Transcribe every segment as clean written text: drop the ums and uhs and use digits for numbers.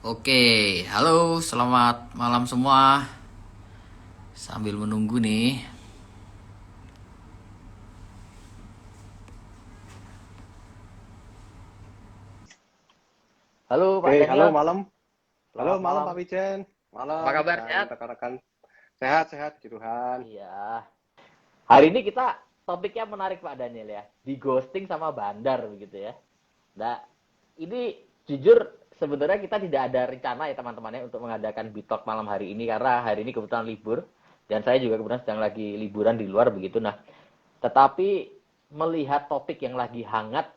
Oke, halo, selamat malam semua. Sambil menunggu nih. Halo Pak Oke, halo Daniel, malam. Halo selamat malam malam. Pak Wijen. Apa Malam kabar? dan Sehat? rekan-rekan. Sehat-sehat, puji Tuhan. Iya. Hari ini kita topiknya menarik Pak Daniel ya, di ghosting sama bandar begitu ya. Nah, ini jujur sebenarnya kita tidak ada rencana ya teman-temannya untuk mengadakan Bitalk malam hari ini karena hari ini kebetulan libur dan saya juga kebetulan sedang lagi liburan di luar begitu. Nah, tetapi melihat topik yang lagi hangat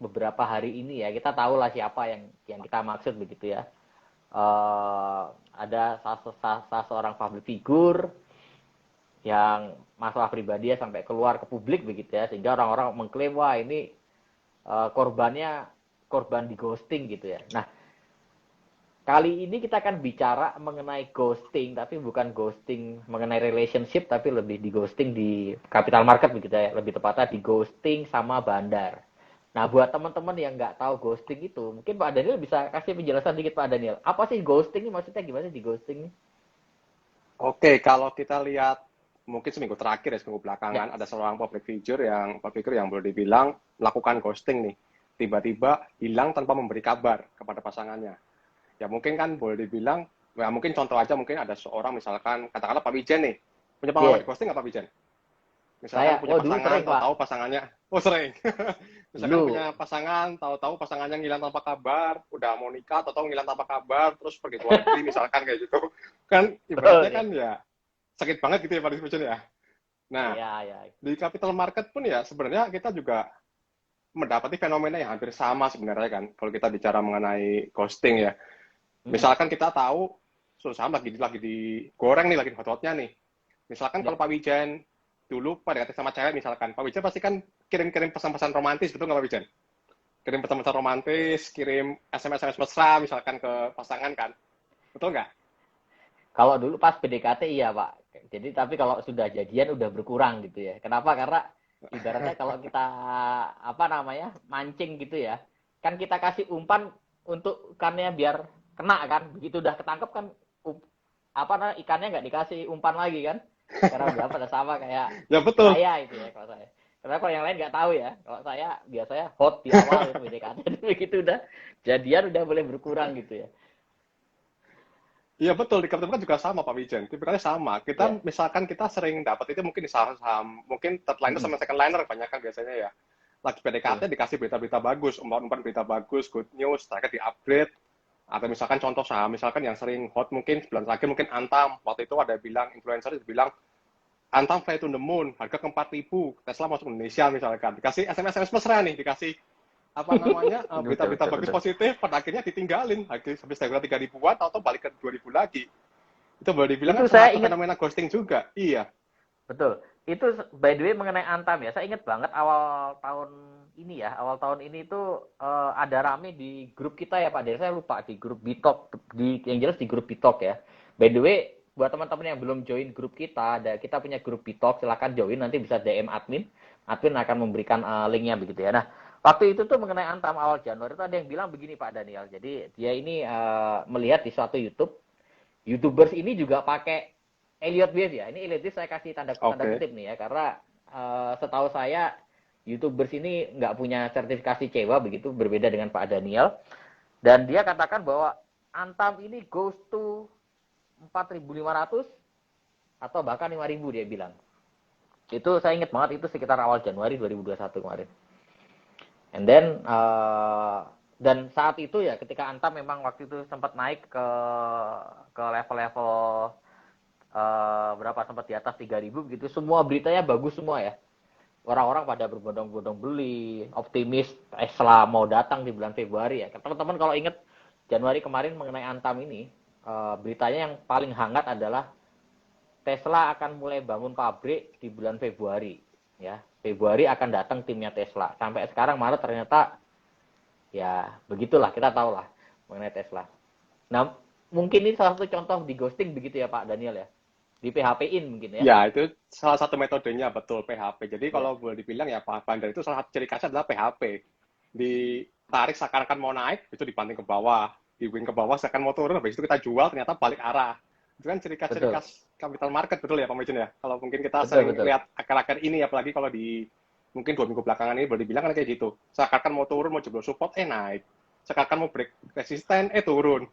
beberapa hari ini ya, kita tahu lah siapa yang kita maksud begitu ya. Ada salah seorang public figure yang masalah pribadi ya sampai keluar ke publik begitu ya sehingga orang-orang mengklaim wah ini korbannya korban di ghosting gitu ya. Nah, kali ini kita akan bicara mengenai ghosting tapi bukan ghosting mengenai relationship tapi lebih di ghosting di capital market begitu ya. Lebih tepatnya di ghosting sama bandar. Nah, buat teman-teman yang nggak tahu ghosting itu, mungkin Pak Daniel bisa kasih penjelasan dikit Pak Daniel. Apa sih ghosting ini? Maksudnya gimana sih di ghosting ini? Oke, kalau kita lihat mungkin seminggu terakhir ya, seminggu Ya, belakangan ada seorang public figure yang boleh dibilang melakukan ghosting nih. Tiba-tiba hilang tanpa memberi kabar kepada pasangannya. Ya mungkin kan boleh dibilang, ya mungkin contoh aja mungkin ada seorang misalkan katakanlah Pak Wijen nih. Punya iya. pengalaman di Yeah. ghosting nggak Pak Wijen? Saya, Misalkan punya oh dulu pasangan, sering Pak. tahu-tahu pasangannya, oh sering. Misalkan Dulu. punya pasangan, tahu-tahu pasangannya ngilang tanpa kabar, udah mau nikah, tahu-tahu ngilang tanpa kabar, terus pergi ke luar negeri misalkan kayak gitu. Kan Betul ibaratnya nih. kan ya sakit banget gitu ya Pak Dispusion ya. Nah, Iya, iya. di capital market pun ya sebenarnya kita juga mendapati fenomena yang hampir sama sebenarnya kan. Kalau kita bicara mengenai ghosting ya. Mm-mm. Misalkan kita tahu, so, saham lagi digoreng nih, lagi hot-hotnya nih. Misalkan Ya, kalau Pak Wijen dulu pada sama cewek misalkan, Pak Wijen pasti kan kirim-kirim pesan-pesan romantis, betul nggak Pak Wijen? Kirim pesan-pesan romantis, kirim SMS-SMS mesra misalkan ke pasangan kan, betul nggak? kalau dulu pas PDKT iya Pak. Jadi tapi kalau sudah jadian udah berkurang gitu ya. Kenapa? Karena ibaratnya kalau kita apa namanya mancing gitu ya, kan kita kasih umpan untuk ikannya biar kena kan. Begitu udah ketangkep kan apa namanya ikannya nggak dikasih umpan lagi kan? Karena udah pada sama kayak Ya betul. saya itu ya kalau saya. Karena kalau yang lain nggak tahu ya. Kalau saya biasanya hot di awal itu PDKT. Begitu udah jadian udah boleh berkurang gitu ya. Iya betul, di Kapten juga sama Pak Wijen, tipikalnya sama. Kita Ya. misalkan kita sering dapat itu mungkin di saham-saham, mungkin third liner Mm-mm. sama second liner banyak kan biasanya ya. Lagi Betul. PDKT dikasih berita-berita bagus, umpan-umpan berita bagus, good news, terkait di-upgrade. Atau misalkan contoh saham, misalkan yang sering hot mungkin sebulan terakhir mungkin Antam. Waktu itu ada bilang, influencer itu bilang, Antam fly to the moon, harga ke 4.000, Tesla masuk Indonesia misalkan. Dikasih SMS-SMS mesra nih, dikasih apa namanya Betul, berita-berita betul, bagus betul. positif, pada akhirnya ditinggalin, harga habis harga 3.000-an, atau balik ke 2.000 lagi. Itu boleh dibilang Itu kan saya salah satu ingat, fenomena ghosting juga. Iya, betul. Itu by the way mengenai Antam ya. Saya ingat banget awal tahun ini ya. Awal tahun ini itu ada rame di grup kita ya Pak Des. Saya lupa di grup Bitok di yang jelas di grup Bitok ya. By the way, buat teman-teman yang belum join grup kita, ada kita punya grup Bitok, silakan join nanti bisa DM admin. Admin akan memberikan linknya begitu ya. Nah, waktu itu tuh mengenai Antam awal Januari itu ada yang bilang begini Pak Daniel. Jadi dia ini melihat di suatu YouTube YouTubers ini juga pakai Elliot Wave ya. Ini Elliot Wave saya kasih tanda oke. kutip nih ya karena setahu saya YouTubers ini nggak punya sertifikasi CEWA begitu berbeda dengan Pak Daniel dan dia katakan bahwa Antam ini goes to 4.500 atau bahkan 5.000 dia bilang. Itu saya ingat banget itu sekitar awal Januari 2021 kemarin. And then dan saat itu ya ketika Antam memang waktu itu sempat naik ke level-level berapa sempat di atas 3.000 gitu. Semua beritanya bagus semua ya. Orang-orang pada berbondong-bondong beli, optimis Tesla mau datang di bulan Februari ya. Teman-teman kalau ingat Januari kemarin mengenai Antam ini, beritanya yang paling hangat adalah Tesla akan mulai bangun pabrik di bulan Februari. Ya, Februari akan datang timnya Tesla. Sampai sekarang Maret ternyata ya begitulah kita tahu lah mengenai Tesla. Nah, mungkin ini salah satu contoh di ghosting begitu ya Pak Daniel ya. Di PHP-in mungkin ya. Ya, itu salah satu metodenya betul PHP. Jadi Ya. kalau boleh dibilang ya Pak Bandar itu salah satu ciri khasnya adalah PHP. Ditarik seakan-akan mau naik, itu dibanting ke bawah. di wing ke bawah, seakan mau turun, habis itu kita jual, ternyata balik arah. Itu kan ciri Betul, khas capital market, betul ya Pak Majen ya? Kalau mungkin kita betul, sering betul. lihat akhir-akhir ini, apalagi kalau di mungkin 2 minggu belakangan ini boleh dibilang kan kayak gitu. Seakan mau turun, mau jebol support, naik. Seakan mau break resisten, turun.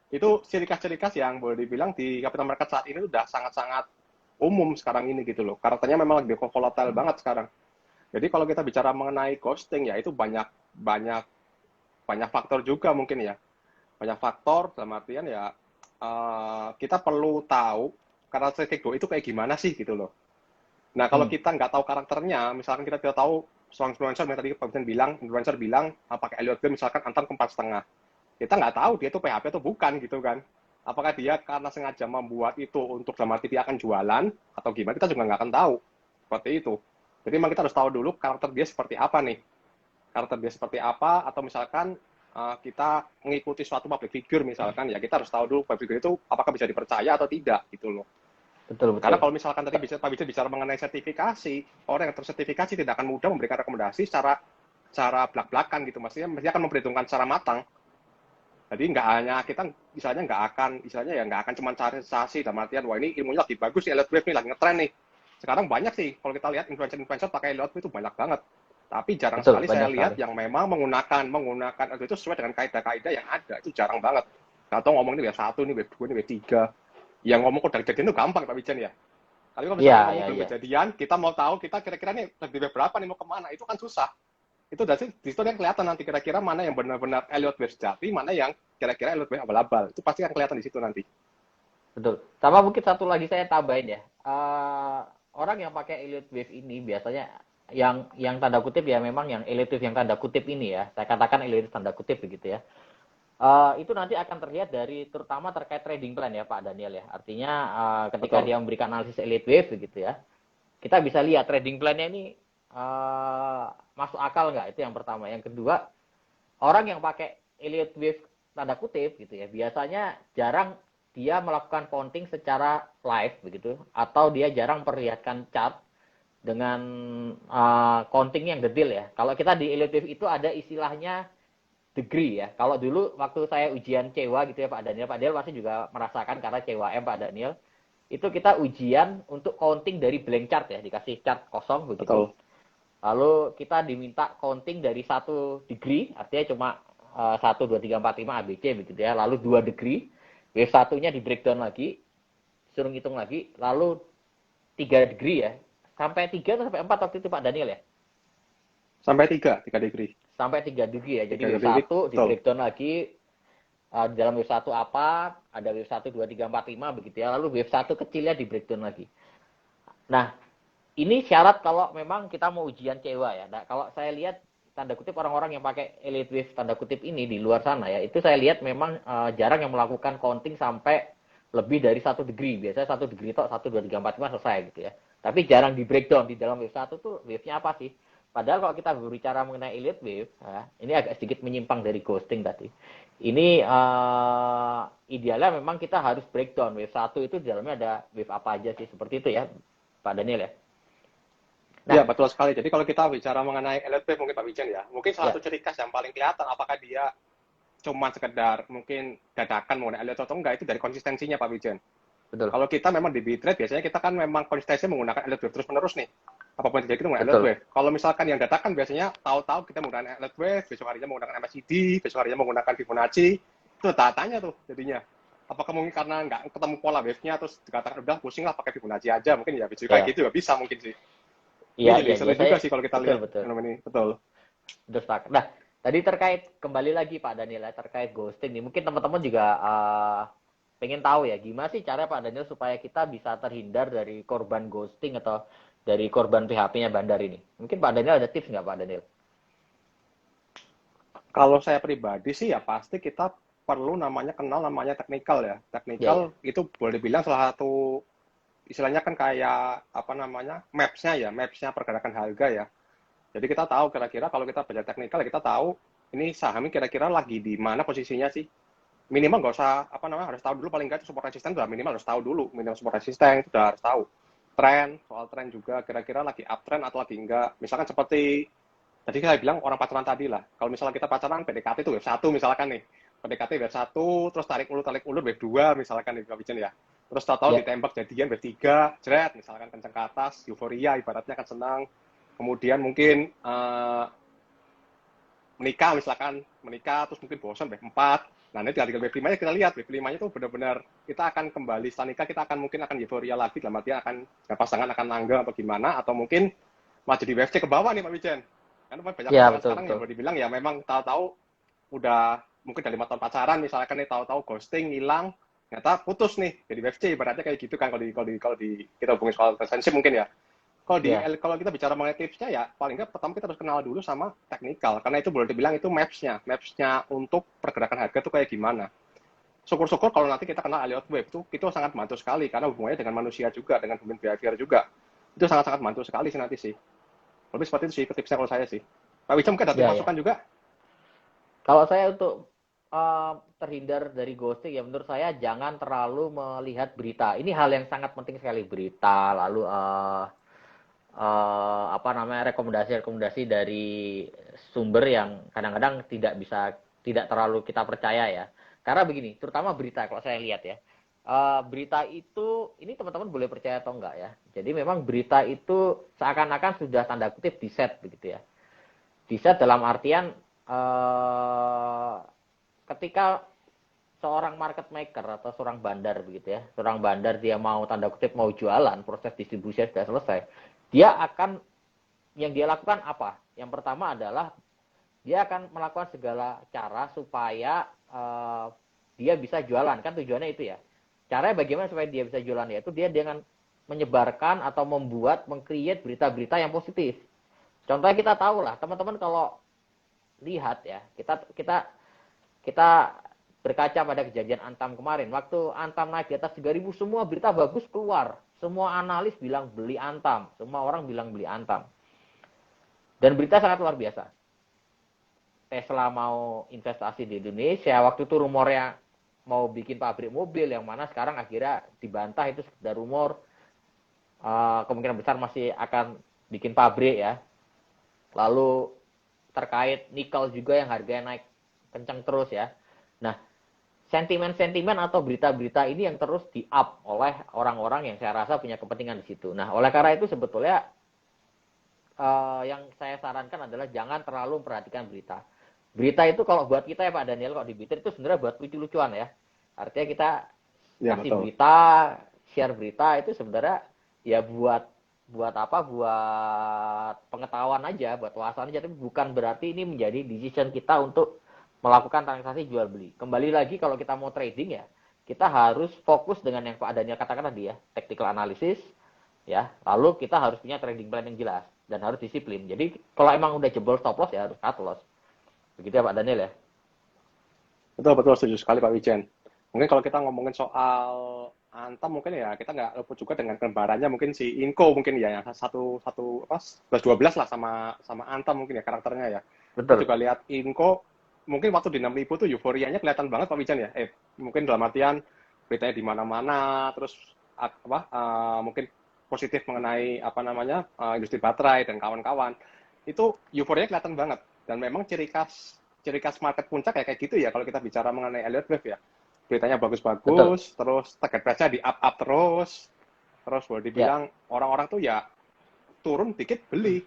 Itu ciri khas yang boleh dibilang di capital market saat ini udah sangat-sangat umum sekarang ini gitu loh. Karakternya memang lebih volatile banget sekarang. Jadi kalau kita bicara mengenai ghosting ya itu banyak banyak banyak faktor juga mungkin ya. Banyak faktor dalam artian ya kita perlu tahu karakteristik doi itu kayak gimana sih gitu loh. Nah kalau Hmm, kita nggak tahu karakternya, misalkan kita tidak tahu seorang influencer yang tadi Pak Vincent bilang, influencer bilang pakai Elliot Wave misalkan antam ke 4,5. Kita nggak tahu dia itu PHP atau bukan gitu kan. Apakah dia karena sengaja membuat itu untuk dalam arti dia akan jualan atau gimana, kita juga nggak akan tahu. Seperti itu. Jadi memang kita harus tahu dulu karakter dia seperti apa nih. Karakter dia seperti apa, atau misalkan kita mengikuti suatu public figure misalkan, ya kita harus tahu dulu public figure itu apakah bisa dipercaya atau tidak gitu loh. betul, Karena betul. kalau misalkan tadi Pak bisa bicara mengenai sertifikasi, orang yang tersertifikasi tidak akan mudah memberikan rekomendasi secara belak-belakan gitu. Maksudnya akan memperhitungkan secara matang. Jadi nggak hanya kita misalnya nggak akan cuma cari sensasi dalam artian wah ini ilmunya lagi bagus nih, Elliott Wave nih lagi ngetren nih. Sekarang banyak sih kalau kita lihat influencer-influencer pakai Elliott Wave itu banyak banget. Tapi jarang Betul, sekali saya banyak lihat sekali. yang memang menggunakan itu sesuai dengan kaidah-kaidah yang ada. Itu jarang banget. Atau ngomong ini wave 1, ini wave 2, ini wave 3. Yang ngomong kok dari kejadian itu gampang Pak Wijan ya. Tapi kalau Iya, misalkan ngomong iya, belum iya. kejadian, kita mau tahu kita kira-kira nih lebih wave berapa nih mau kemana, itu kan susah. Itu dari di situ yang kelihatan nanti kira-kira mana yang benar-benar Elliott Wave sejati, mana yang kira-kira Elliott Wave abal-abal. Itu pasti akan kelihatan di situ nanti. Betul. Sama mungkin satu lagi saya tambahin ya. Orang yang pakai Elliott Wave ini biasanya yang tanda kutip ya memang yang Elliott Wave yang tanda kutip ini ya. Saya katakan Elliott Wave tanda kutip begitu ya. Itu nanti akan terlihat dari terutama terkait trading plan ya Pak Daniel ya. Artinya ketika Betul. dia memberikan analisis Elliott Wave begitu ya. Kita bisa lihat trading plannya ini masuk akal nggak? Itu yang pertama. Yang kedua, orang yang pakai Elliott Wave tanda kutip gitu ya, biasanya jarang dia melakukan counting secara live begitu, atau dia jarang perlihatkan chart dengan counting yang detail ya. Kalau kita di Elliott Wave itu ada istilahnya degree ya. Kalau dulu waktu saya ujian CEWA gitu ya Pak Daniel pasti juga merasakan karena CEWA Pak Daniel, itu kita ujian untuk counting dari blank chart ya, dikasih chart kosong begitu. Betul. Lalu kita diminta counting dari 1 degree, artinya cuma 1, 2, 3, 4, 5 ABC begitu ya. Lalu 2 degree, wave satunya di breakdown lagi, suruh ngitung lagi, lalu 3 degree ya. Sampai 3 atau sampai 4 waktu itu Pak Daniel ya? Sampai 3 degree. Sampai 3 degree ya. Jadi 3 wave degree, satu di betul. breakdown lagi, di dalam wave satu apa, ada wave 1, 2, 3, 4, 5 begitu ya. Lalu wave satu kecilnya di breakdown lagi. Nah, ini syarat kalau memang kita mau ujian CEWA ya. Nah, kalau saya lihat tanda kutip orang-orang yang pakai Elite Wave tanda kutip ini di luar sana ya, itu saya lihat memang jarang yang melakukan counting sampai lebih dari 1 degree. Biasanya 1 degree itu 1, 2, 3, 4, 5 selesai gitu ya. Tapi jarang di breakdown di dalam wave 1 tuh wave-nya apa sih? Padahal kalau kita berbicara mengenai Elite Wave, ya, ini agak sedikit menyimpang dari ghosting tadi. Ini idealnya memang kita harus breakdown. Wave 1 itu di dalamnya ada wave apa aja sih, seperti itu ya, Pak Daniel ya. Nah, Ya, betul sekali. Jadi kalau kita bicara mengenai Elliott Wave mungkin Pak Wijan ya, mungkin salah ya, satu ciri khas yang paling kelihatan apakah dia cuma sekedar mungkin dadakan mengenai Elliott atau enggak itu dari konsistensinya Pak Wijan. betul, Kalau kita memang di bitrate biasanya kita kan memang konsistensi menggunakan Elliott Wave terus-menerus nih. Apapun yang terjadi kita menggunakan Elliott betul. Wave. Kalau misalkan yang dadakan biasanya tahu-tahu kita menggunakan Elliott Wave, besok harinya menggunakan MACD, besok harinya menggunakan Fibonacci, itu tanya tuh jadinya. Apakah mungkin karena nggak ketemu pola wave-nya terus dikatakan udah pusing lah pakai Fibonacci aja, mungkin ya bisa kayak Ya, gitu ya bisa mungkin sih. Ini iya, jadi iya, seru iya, saya juga sih kalau kita betul, lihat betul, fenomena ini. Betul. betul sepakat. Nah, tadi terkait kembali lagi Pak Daniel ya, terkait ghosting nih, mungkin teman-teman juga pengen tahu ya, gimana sih cara Pak Daniel supaya kita bisa terhindar dari korban ghosting atau dari korban PHP-nya Bandar ini. Mungkin Pak Daniel ada tips nggak Pak Daniel? Kalau saya pribadi sih ya pasti kita perlu kenal namanya teknikal ya. Ya, ya, Teknikal itu boleh dibilang salah satu istilahnya kan kayak apa namanya mapsnya pergerakan harga ya. Jadi kita tahu kira-kira kalau kita belajar teknikal ya kita tahu ini saham ini kira-kira lagi di mana posisinya sih. Minimal nggak usah apa namanya harus tahu dulu paling nggak itu support resisten udah minimal harus tahu dulu minimal support resisten itu udah harus tahu. Soal tren juga kira-kira lagi uptrend atau lagi enggak. Misalkan seperti tadi saya bilang orang pacaran tadi lah. Kalau misalnya kita pacaran PDKT itu wave 1 misalkan nih. PDKT wave 1, terus tarik ulur wave 2 misalkan di Wijen ya. Terus tahu-tahu Ya, ditembak jadian wave 3, jret, misalkan kenceng ke atas, euforia ibaratnya kan senang. Kemudian mungkin menikah terus mungkin bosan wave 4. Nah, nanti tinggal wave 5-nya kita lihat. Wave 5-nya tuh benar-benar kita akan kembali setelah nikah, kita akan mungkin akan euforia lagi, dalam artian akan pasangan akan langgeng atau gimana, atau mungkin malah jadi wave C ke bawah nih Pak Wijen. Karena banyak ya pasangan betul sekarang betul. yang boleh dibilang ya memang tahu-tahu udah mungkin dari 5 tahun pacaran misalkan nih, tahu-tahu ghosting, hilang, ternyata putus nih, jadi wave C ibaratnya kayak gitu kan kalau di kita hubungin soal relationship mungkin ya. Ya, Kalau kita bicara mengenai tipsnya ya paling nggak pertama kita harus kenal dulu sama teknikal, karena itu boleh dibilang itu mapsnya untuk pergerakan harga tuh kayak gimana. Syukur-syukur kalau nanti kita kenal Elliott Wave itu sangat membantu sekali karena hubungannya dengan manusia juga, dengan human behavior juga. Itu sangat-sangat membantu sekali sih nanti sih. Lebih seperti itu sih tipsnya kalau saya sih. Pak Wijam mungkin ada ya, ya. masukan juga? Kalau saya untuk terhindar dari ghosting ya menurut saya jangan terlalu melihat berita. Ini hal yang sangat penting sekali, berita, lalu apa namanya, rekomendasi-rekomendasi dari sumber yang kadang-kadang tidak terlalu kita percaya ya. Karena begini, terutama berita kalau saya lihat ya. Berita itu ini teman-teman boleh percaya atau enggak ya. Jadi memang berita itu seakan-akan sudah tanda kutip di set begitu ya. Di set dalam artian ketika seorang market maker atau seorang bandar begitu ya, seorang bandar dia mau tanda kutip mau jualan, proses distribusi sudah selesai, dia akan yang dia lakukan apa? Yang pertama adalah dia akan melakukan segala cara supaya dia bisa jualan, kan tujuannya itu ya. Caranya bagaimana supaya dia bisa jualan, yaitu dia dengan menyebarkan atau mengcreate berita-berita yang positif. Contohnya kita tahu lah, teman-teman kalau lihat ya, kita berkaca pada kejadian Antam kemarin. Waktu Antam naik di atas 3.000, semua berita bagus keluar. Semua analis bilang beli Antam. Semua orang bilang beli Antam. Dan berita sangat luar biasa. Tesla mau investasi di Indonesia. Waktu itu rumornya mau bikin pabrik mobil, yang mana sekarang akhirnya dibantah itu sekedar rumor. Kemungkinan besar masih akan bikin pabrik ya. Lalu terkait nikel juga yang harganya naik kencang terus ya. Nah, sentimen-sentimen atau berita-berita ini yang terus di-up oleh orang-orang yang saya rasa punya kepentingan di situ. Nah, oleh karena itu sebetulnya yang saya sarankan adalah jangan terlalu memperhatikan berita. Berita itu kalau buat kita ya Pak Daniel, kalau di Twitter itu sebenarnya buat lucu-lucuan ya. Artinya kita Ya kasih betul. berita, share berita itu sebenarnya ya buat apa? Buat pengetahuan aja, buat wawasan aja, tapi bukan berarti ini menjadi decision kita untuk melakukan transaksi jual beli. Kembali lagi kalau kita mau trading ya, kita harus fokus dengan yang Pak Daniel katakan tadi ya, tactical analysis ya. Lalu kita harus punya trading plan yang jelas dan harus disiplin. Jadi kalau emang udah jebol stop loss ya harus cut loss. Begitu ya Pak Daniel ya. Betul, setuju sekali Pak Wijen. Mungkin kalau kita ngomongin soal Antam mungkin ya kita nggak luput juga dengan kembarannya mungkin si Inko mungkin ya yang satu apa 11-12 lah sama Antam mungkin ya karakternya ya. Kita Betul. juga lihat Inko mungkin waktu di 6.000 tuh euforianya kelihatan banget Pak Wijen ya. Mungkin dalam artian beritanya di mana-mana, terus mungkin positif mengenai apa namanya industri baterai dan kawan-kawan. Itu euforianya kelihatan banget dan memang ciri khas market puncak ya kayak gitu ya kalau kita bicara mengenai Elliott Wave ya. Beritanya Betul. bagus-bagus, terus target price-nya di up terus boleh Ya. dibilang orang-orang tuh ya turun dikit beli.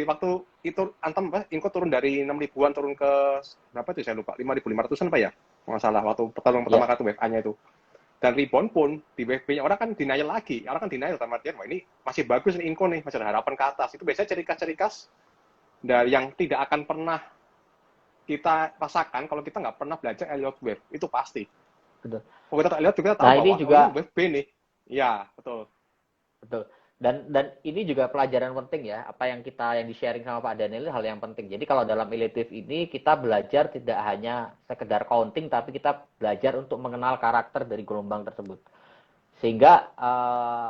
Waktu itu Antam Inko turun dari 6 ribuan turun ke berapa itu saya lupa, 5.500-an apa ya? Nggak salah waktu pertama Ya. kartu wave A-nya itu. Dan rebound pun di wave B-nya orang kan denial lagi. Orang kan denial sama artian, wah ini masih bagus nih Inko nih, masih ada harapan ke atas. Itu biasanya ciri khas dari yang tidak akan pernah kita rasakan kalau kita nggak pernah belajar Elliott Wave. Itu pasti. Betul. Kalau kita lihat juga tahu Nah, ini bahwa oh ini juga wave B nih. Ya, betul. betul. Dan ini juga pelajaran penting ya, apa yang di-sharing sama Pak Daniel itu hal yang penting. Jadi kalau dalam elective ini kita belajar tidak hanya sekedar counting, tapi kita belajar untuk mengenal karakter dari gelombang tersebut. Sehingga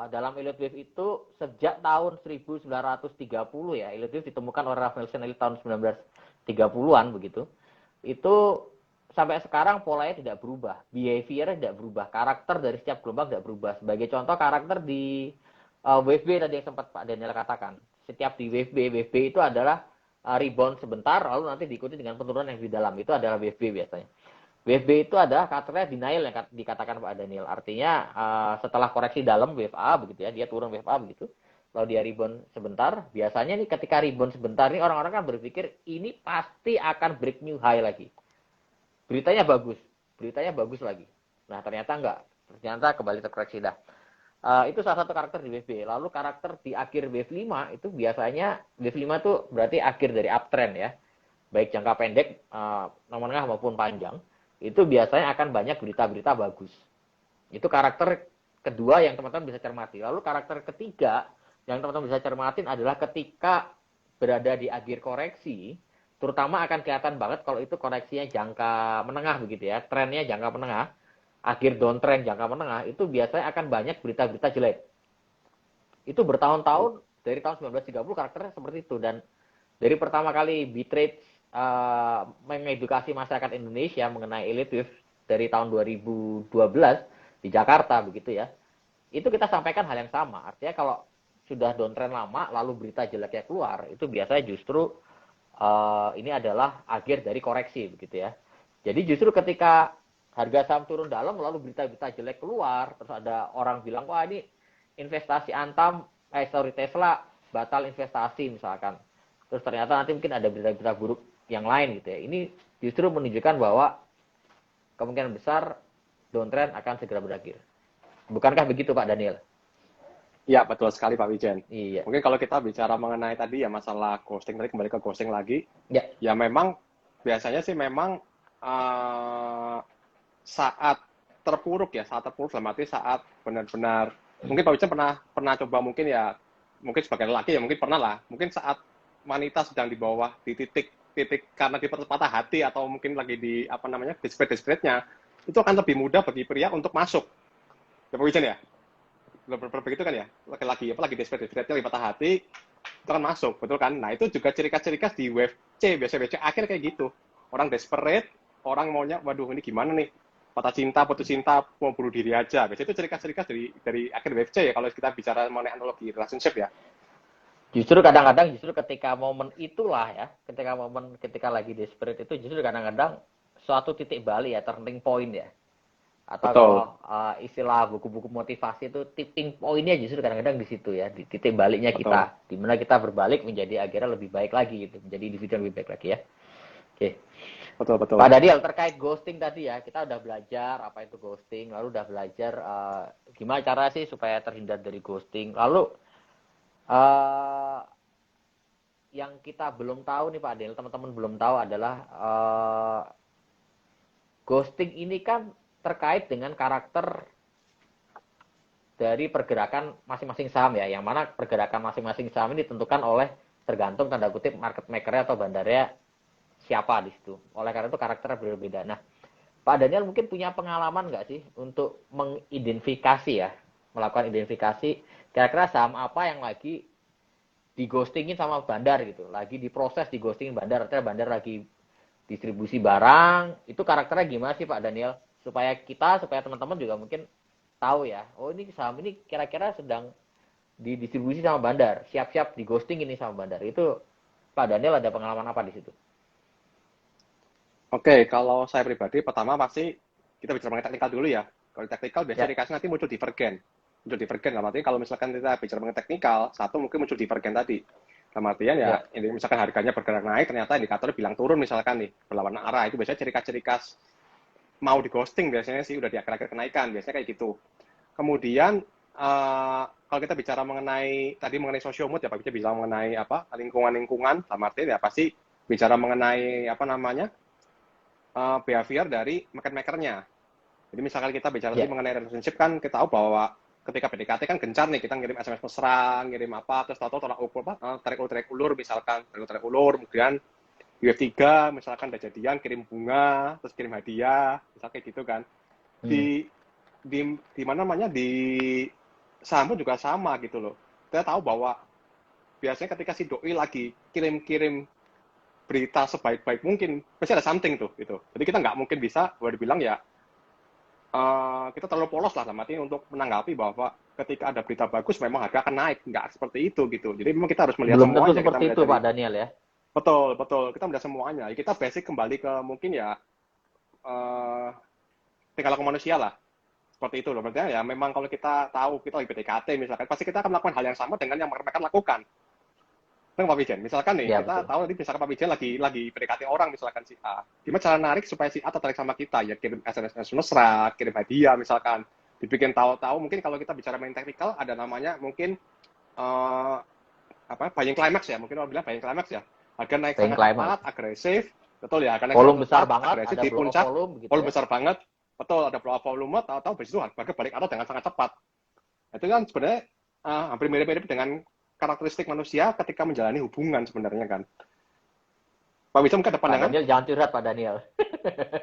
dalam Elliott Wave itu sejak tahun 1930 ya, Elliott Wave ditemukan oleh Ralph Nelson tahun 1930-an begitu. Itu sampai sekarang polanya tidak berubah, behavior tidak berubah, karakter dari setiap gelombang tidak berubah. Sebagai contoh karakter di wave B tadi yang sempat Pak Daniel katakan. Setiap di wave B itu adalah rebound sebentar lalu nanti diikuti dengan penurunan yang di dalam. Itu adalah wave B biasanya. Wave B itu adalah karakternya denial yang dikatakan Pak Daniel. Artinya setelah koreksi dalam wave A begitu ya, dia turun wave A begitu. Lalu dia rebound sebentar. Biasanya nih ketika rebound sebentar nih orang-orang kan berpikir ini pasti akan break new high lagi. Beritanya bagus lagi. Nah ternyata enggak. Ternyata kembali terkoreksi dah. Itu salah satu karakter di wave B. Lalu karakter di akhir wave 5 itu biasanya wave 5 itu berarti akhir dari uptrend ya. Baik jangka pendek, menengah maupun panjang. Itu biasanya akan banyak berita-berita bagus. Itu karakter kedua yang teman-teman bisa cermati. Lalu karakter ketiga yang teman-teman bisa cermatin adalah ketika berada di akhir koreksi, terutama akan kelihatan banget kalau itu koreksinya jangka menengah begitu ya, trennya jangka menengah, akhir downtrend jangka menengah, itu biasanya akan banyak berita-berita jelek. Itu bertahun-tahun, dari tahun 1930 karakternya seperti itu. Dan dari pertama kali Bitrate mengedukasi masyarakat Indonesia mengenai elite wave dari tahun 2012 di Jakarta begitu ya. Itu kita sampaikan hal yang sama. Artinya kalau sudah downtrend lama lalu berita jeleknya keluar, itu biasanya justru ini adalah akhir dari koreksi begitu ya. Jadi justru ketika harga saham turun dalam lalu berita-berita jelek keluar, terus ada orang bilang wah ini investasi Antam, Tesla batal investasi misalkan. Terus ternyata nanti mungkin ada berita-berita buruk yang lain gitu ya. Ini justru menunjukkan bahwa kemungkinan besar downtrend akan segera berakhir. Bukankah begitu Pak Daniel? Iya, betul sekali Pak Wijen. Iya. Mungkin kalau kita bicara mengenai tadi ya masalah ghosting, tadi kembali ke ghosting lagi, Ya. ya memang biasanya sih memang saat terpuruk dalam arti saat benar-benar, mungkin Pak Wijen pernah coba mungkin ya, mungkin sebagai lelaki ya mungkin pernah lah, mungkin saat wanita sedang di bawah di titik karena di patah hati atau mungkin lagi di apa namanya desperate-nya, itu akan lebih mudah bagi pria untuk masuk. Ya Pak Wijen ya? Begitu kan ya? Laki-laki apalagi desperate-nya lagi patah hati, itu kan masuk, betul kan? Nah, itu juga ciri khas di wave C, biasa akhir kayak gitu. Orang desperate, orang maunya, waduh ini gimana nih? Putus cinta, mau bunuh diri aja. Biasanya itu ciri khas dari akhir wave C ya, kalau kita bicara mengenai analogi relationship ya. Justru kadang-kadang ketika momen itulah ya, ketika lagi desperate itu justru kadang-kadang suatu titik balik ya, turning point ya. Atau Betul. kalau istilah buku-buku motivasi itu tipping point-nya justru kadang-kadang di situ ya, di titik baliknya Betul. kita, di mana kita berbalik menjadi akhirnya lebih baik lagi gitu, menjadi individu yang lebih baik lagi ya. Oke. Betul. Pak Daniel, terkait ghosting tadi ya, kita udah belajar apa itu ghosting, lalu udah belajar gimana cara sih supaya terhindar dari ghosting. Lalu yang kita belum tahu nih Pak Daniel, teman-teman belum tahu adalah ghosting ini kan terkait dengan karakter dari pergerakan masing-masing saham ya, yang mana pergerakan masing-masing saham ini ditentukan oleh tergantung tanda kutip market maker-nya atau bandarnya siapa di situ. Oleh karena itu karakternya berbeda. Nah, Pak Daniel mungkin punya pengalaman nggak sih untuk mengidentifikasi ya, melakukan identifikasi kira-kira saham apa yang lagi dighostingin sama bandar gitu, lagi diproses dighostingin bandar, artinya bandar lagi distribusi barang, itu karakternya gimana sih Pak Daniel? Supaya teman-teman juga mungkin tahu ya, oh ini saham ini kira-kira sedang didistribusi sama bandar, siap-siap dighosting ini sama bandar. Itu Pak Daniel ada pengalaman apa di situ? Oke, kalau saya pribadi pertama pasti kita bicara mengenai teknikal dulu ya. Kalau teknikal biasanya dikasih nanti muncul divergen. Dalam artinya kalau misalkan kita bicara mengenai teknikal, satu mungkin muncul divergen tadi. Dalam artian ya, ini misalkan harganya bergerak naik, ternyata indikatornya bilang turun misalkan nih, berlawanan arah. Itu biasanya ciri khas mau di ghosting biasanya sih udah di akhir-akhir kenaikan, biasanya kayak gitu. Kemudian kalau kita bicara mengenai sosiomod ya Pak, kita bicara mengenai apa lingkungan, dalam artian ya pasti bicara mengenai apa namanya behavior dari market maker-nya. Jadi misalkan kita bicara mengenai relationship kan kita tahu bahwa ketika PDKT kan gencar nih, kita ngirim SMS mesra, ngirim apa, terus tahu tolak ukur tarik ulur misalkan, tarik ulur, kemudian UF3 misalkan udah jadian kirim bunga, terus kirim hadiah, misalnya kayak gitu kan. Di mana namanya di saham pun juga sama gitu loh. Kita tahu bahwa biasanya ketika si doi lagi kirim-kirim berita sebaik-baik mungkin, pasti ada something tuh gitu. Jadi kita nggak mungkin bisa boleh dibilang ya kita terlalu polos lah sama artinya untuk menanggapi bahwa ketika ada berita bagus memang harga akan naik, nggak seperti itu gitu. Jadi memang kita harus melihat semuanya. Belum tentu seperti itu dari, Pak Daniel ya. Betul. Kita melihat semuanya. Kita basic kembali ke mungkin ya eh, tinggal laku manusia lah. Seperti itu loh. Berarti ya memang kalau kita tahu kita lagi PDKT misalkan, pasti kita akan melakukan hal yang sama dengan yang mereka lakukan. Nah, Pak Wijen, misalkan nih, Ya, kita betul. tahu nanti misalkan Pak Wijen lagi PDKT orang, misalkan si A. Gimana cara narik supaya si A tertarik sama kita? Ya kirim SMS mesra, kirim hadiah misalkan. Dibikin tahu-tahu, mungkin kalau kita bicara main teknikal, ada namanya mungkin buying climax ya, mungkin orang bilang buying climax ya. Harga naik Paying sangat climax. cepat, agresif, betul ya, harga naik Volume sangat besar cepat, banget, agresif ada di blow of puncak, volume gitu volume ya. besar banget, betul, ada blow up volume, tahu-tahu begitu harga balik atau dengan sangat cepat. Itu kan sebenarnya hampir mirip-mirip dengan karakteristik manusia ketika menjalani hubungan sebenarnya kan. Pak Wisam mungkin ada Pak pandangan? Daniel jangan curhat Pak Daniel.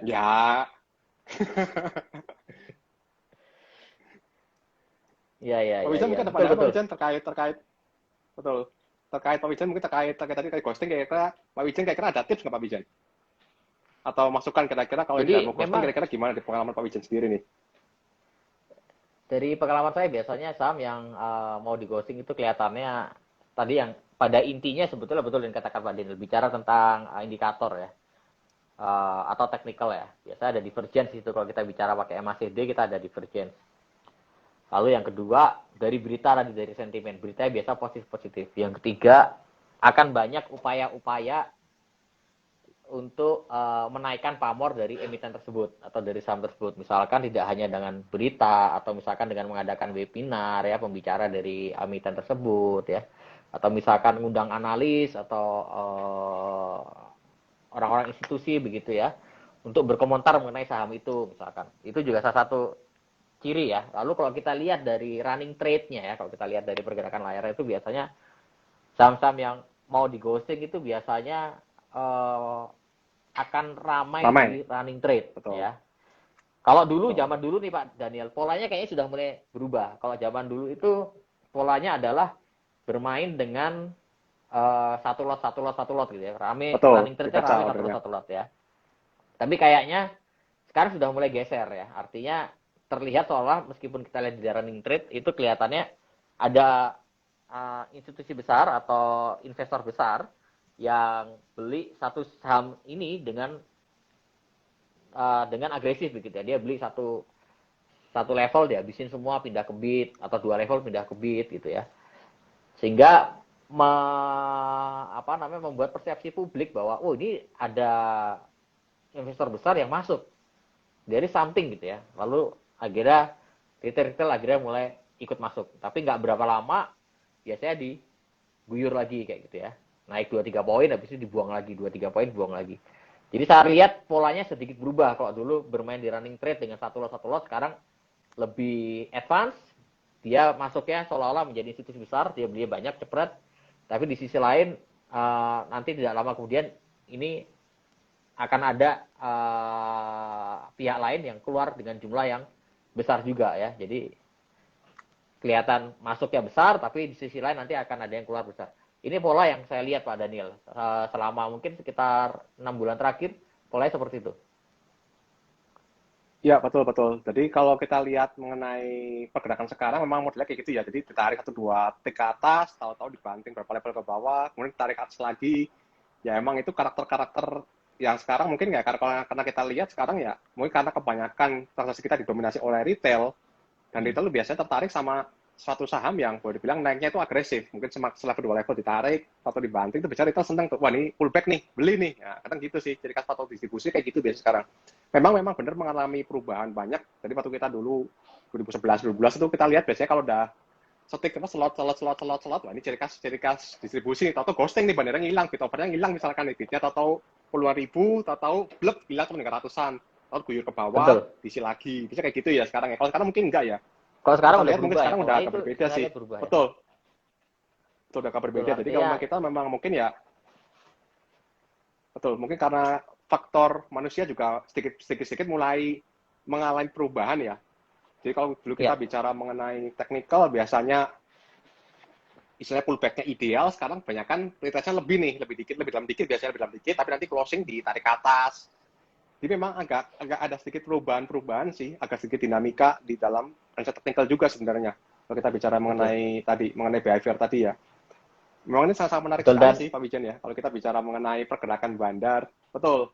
Ya, Iya, iya, Pak iya, Wisam iya. mungkin ada Betul, pandangan Pak betul. Wisam terkait betul. Terkait Pak Wisam mungkin terkait tadi ghosting kira-kira Pak Wisam kira-kira ada tips nggak Pak Wisam? Atau masukan kira-kira kalau yang Jadi mau ghosting memang kira-kira gimana di pengalaman Pak Wisam sendiri nih? dari pengalaman saya biasanya Sam yang mau di ghosting itu kelihatannya tadi yang pada intinya sebetulnya betul yang katakan Pak Daniel bicara tentang indikator ya. Atau technical ya. Biasa ada divergence itu kalau kita bicara pakai MACD kita ada divergence. Lalu yang kedua dari berita tadi dari sentimen. Berita biasa positif-positif. Yang ketiga akan banyak upaya-upaya untuk menaikkan pamor dari emiten tersebut atau dari saham tersebut. Misalkan tidak hanya dengan berita atau misalkan dengan mengadakan webinar ya pembicara dari emiten tersebut ya. Atau misalkan ngundang analis atau orang-orang institusi begitu ya untuk berkomentar mengenai saham itu misalkan. Itu juga salah satu ciri ya. Lalu kalau kita lihat dari running trade-nya ya, kalau kita lihat dari pergerakan layar itu biasanya saham-saham yang mau di ghosting itu biasanya akan ramai Ramai, di running trade betul. ya. Kalau dulu Betul. zaman dulu nih Pak Daniel, polanya kayaknya sudah mulai berubah. Kalau zaman dulu itu polanya adalah bermain dengan satu lot gitu ya. Rame Betul, running trade-nya dibaca rame ordernya. satu lot ya. Tapi kayaknya sekarang sudah mulai geser ya. Artinya terlihat seolah meskipun kita lihat di running trade itu kelihatannya ada institusi besar atau investor besar yang beli satu saham ini dengan agresif begitu ya. Dia beli satu level dia habisin semua pindah ke bid atau dua level pindah ke bid gitu ya. Sehingga membuat persepsi publik bahwa oh ini ada investor besar yang masuk dari something gitu ya. Lalu akhirnya retail akhirnya mulai ikut masuk. Tapi nggak berapa lama biasanya diguyur lagi kayak gitu ya. Naik 2-3 poin habis itu dibuang lagi, 2-3 poin buang lagi. Jadi saya lihat polanya sedikit berubah. Kalau dulu bermain di running trade dengan satu lot, sekarang lebih advance. Dia masuknya seolah-olah menjadi institusi besar, dia beli banyak, cepet. Tapi di sisi lain, nanti tidak lama kemudian ini akan ada pihak lain yang keluar dengan jumlah yang besar juga ya. Jadi kelihatan masuknya besar, tapi di sisi lain nanti akan ada yang keluar besar. Ini pola yang saya lihat Pak Daniel selama mungkin sekitar 6 bulan terakhir, polanya seperti itu. Ya, betul, betul. Jadi kalau kita lihat mengenai pergerakan sekarang, memang modelnya kayak gitu ya. Jadi ditarik 1-2 tick ke atas, tahu-tahu dibanting berapa level ke bawah, kemudian ditarik atas lagi. Ya, emang itu karakter-karakter yang sekarang mungkin ya, karena kita lihat sekarang ya, mungkin karena kebanyakan transaksi kita didominasi oleh retail, dan retail biasanya tertarik sama suatu saham yang boleh dibilang naiknya itu agresif. Mungkin setelah kedua level ditarik, atau dibanting, itu bicara retail seneng tuh, wah ini pullback nih, beli nih. Nah, kadang gitu sih, jadi kas atau distribusi kayak gitu biasa sekarang. Memang benar mengalami perubahan banyak. Jadi waktu kita dulu 2011 itu kita lihat biasanya kalau udah setik apa slot, wah ini ciri khas distribusi, tahu ghosting nih bannernya ngilang, bit overnya ngilang misalkan nih bitnya tahu puluhan ribu, tahu blek hilang cuma 300-an, tahu guyur ke bawah, Betul. diisi lagi, bisa kayak gitu ya sekarang ya. Kalau sekarang mungkin enggak ya. Kalau sekarang Kita udah lihat mungkin berubah ya, sekarang udah polanya agak itu berbeda saya sih. lihat berubah ya. Betul, itu udah agak Betul, berbeda. Jadi kalau artinya kita memang mungkin ya betul, mungkin karena faktor manusia juga sedikit mulai mengalami perubahan ya. Jadi kalau dulu kita ya bicara mengenai technical, biasanya istilahnya pullback-nya ideal, sekarang kebanyakan retest-nya lebih nih, lebih dalam dikit, biasanya lebih dalam dikit, tapi nanti closing ditarik ke atas. Jadi memang agak ada sedikit perubahan sih, agak sedikit dinamika di dalam analisa technical juga sebenarnya. Kalau kita bicara betul. mengenai behavior tadi ya. Memang ini sangat menarik Betul sekali dan sih Pak Wijan ya, kalau kita bicara mengenai pergerakan bandar. Betul.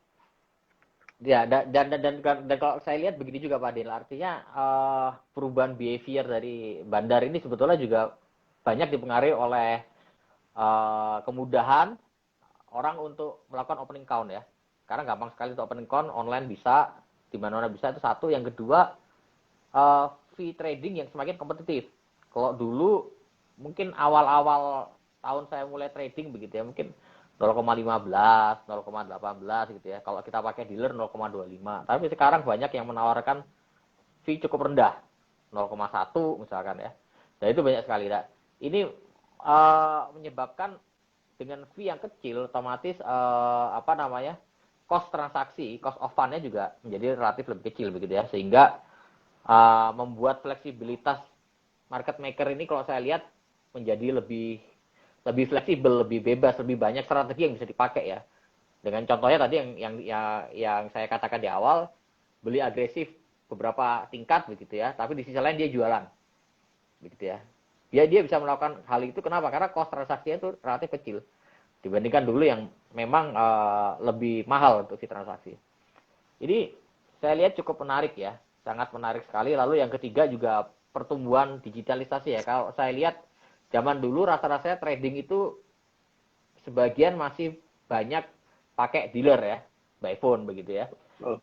Ya, dan kalau saya lihat begini juga Pak Adil, artinya perubahan behavior dari bandar ini sebetulnya juga banyak dipengaruhi oleh kemudahan orang untuk melakukan opening count ya. Karena gampang sekali untuk opening count, online bisa, di mana-mana bisa, itu satu. Yang kedua, fee trading yang semakin kompetitif. Kalau dulu mungkin awal-awal tahun saya mulai trading begitu ya, mungkin 0,15, 0,18 gitu ya. Kalau kita pakai dealer 0,25. Tapi sekarang banyak yang menawarkan fee cukup rendah, 0,1 misalkan ya. Dan itu banyak sekali. Nah, ini menyebabkan dengan fee yang kecil, otomatis apa namanya, cost transaksi, cost of fund-nya juga menjadi relatif lebih kecil begitu ya, sehingga membuat fleksibilitas market maker ini kalau saya lihat menjadi lebih fleksibel, lebih bebas, lebih banyak strategi yang bisa dipakai ya. Dengan contohnya tadi yang saya katakan di awal, beli agresif beberapa tingkat begitu ya, tapi di sisi lain dia jualan begitu ya. Dia bisa melakukan hal itu kenapa? Karena cost transaksinya itu relatif kecil dibandingkan dulu yang memang lebih mahal untuk si transaksi. Ini saya lihat cukup menarik ya, sangat menarik sekali. Lalu yang ketiga juga pertumbuhan digitalisasi ya. Kalau saya lihat zaman dulu rasa-rasanya trading itu sebagian masih banyak pakai dealer ya, by phone begitu ya. Oh,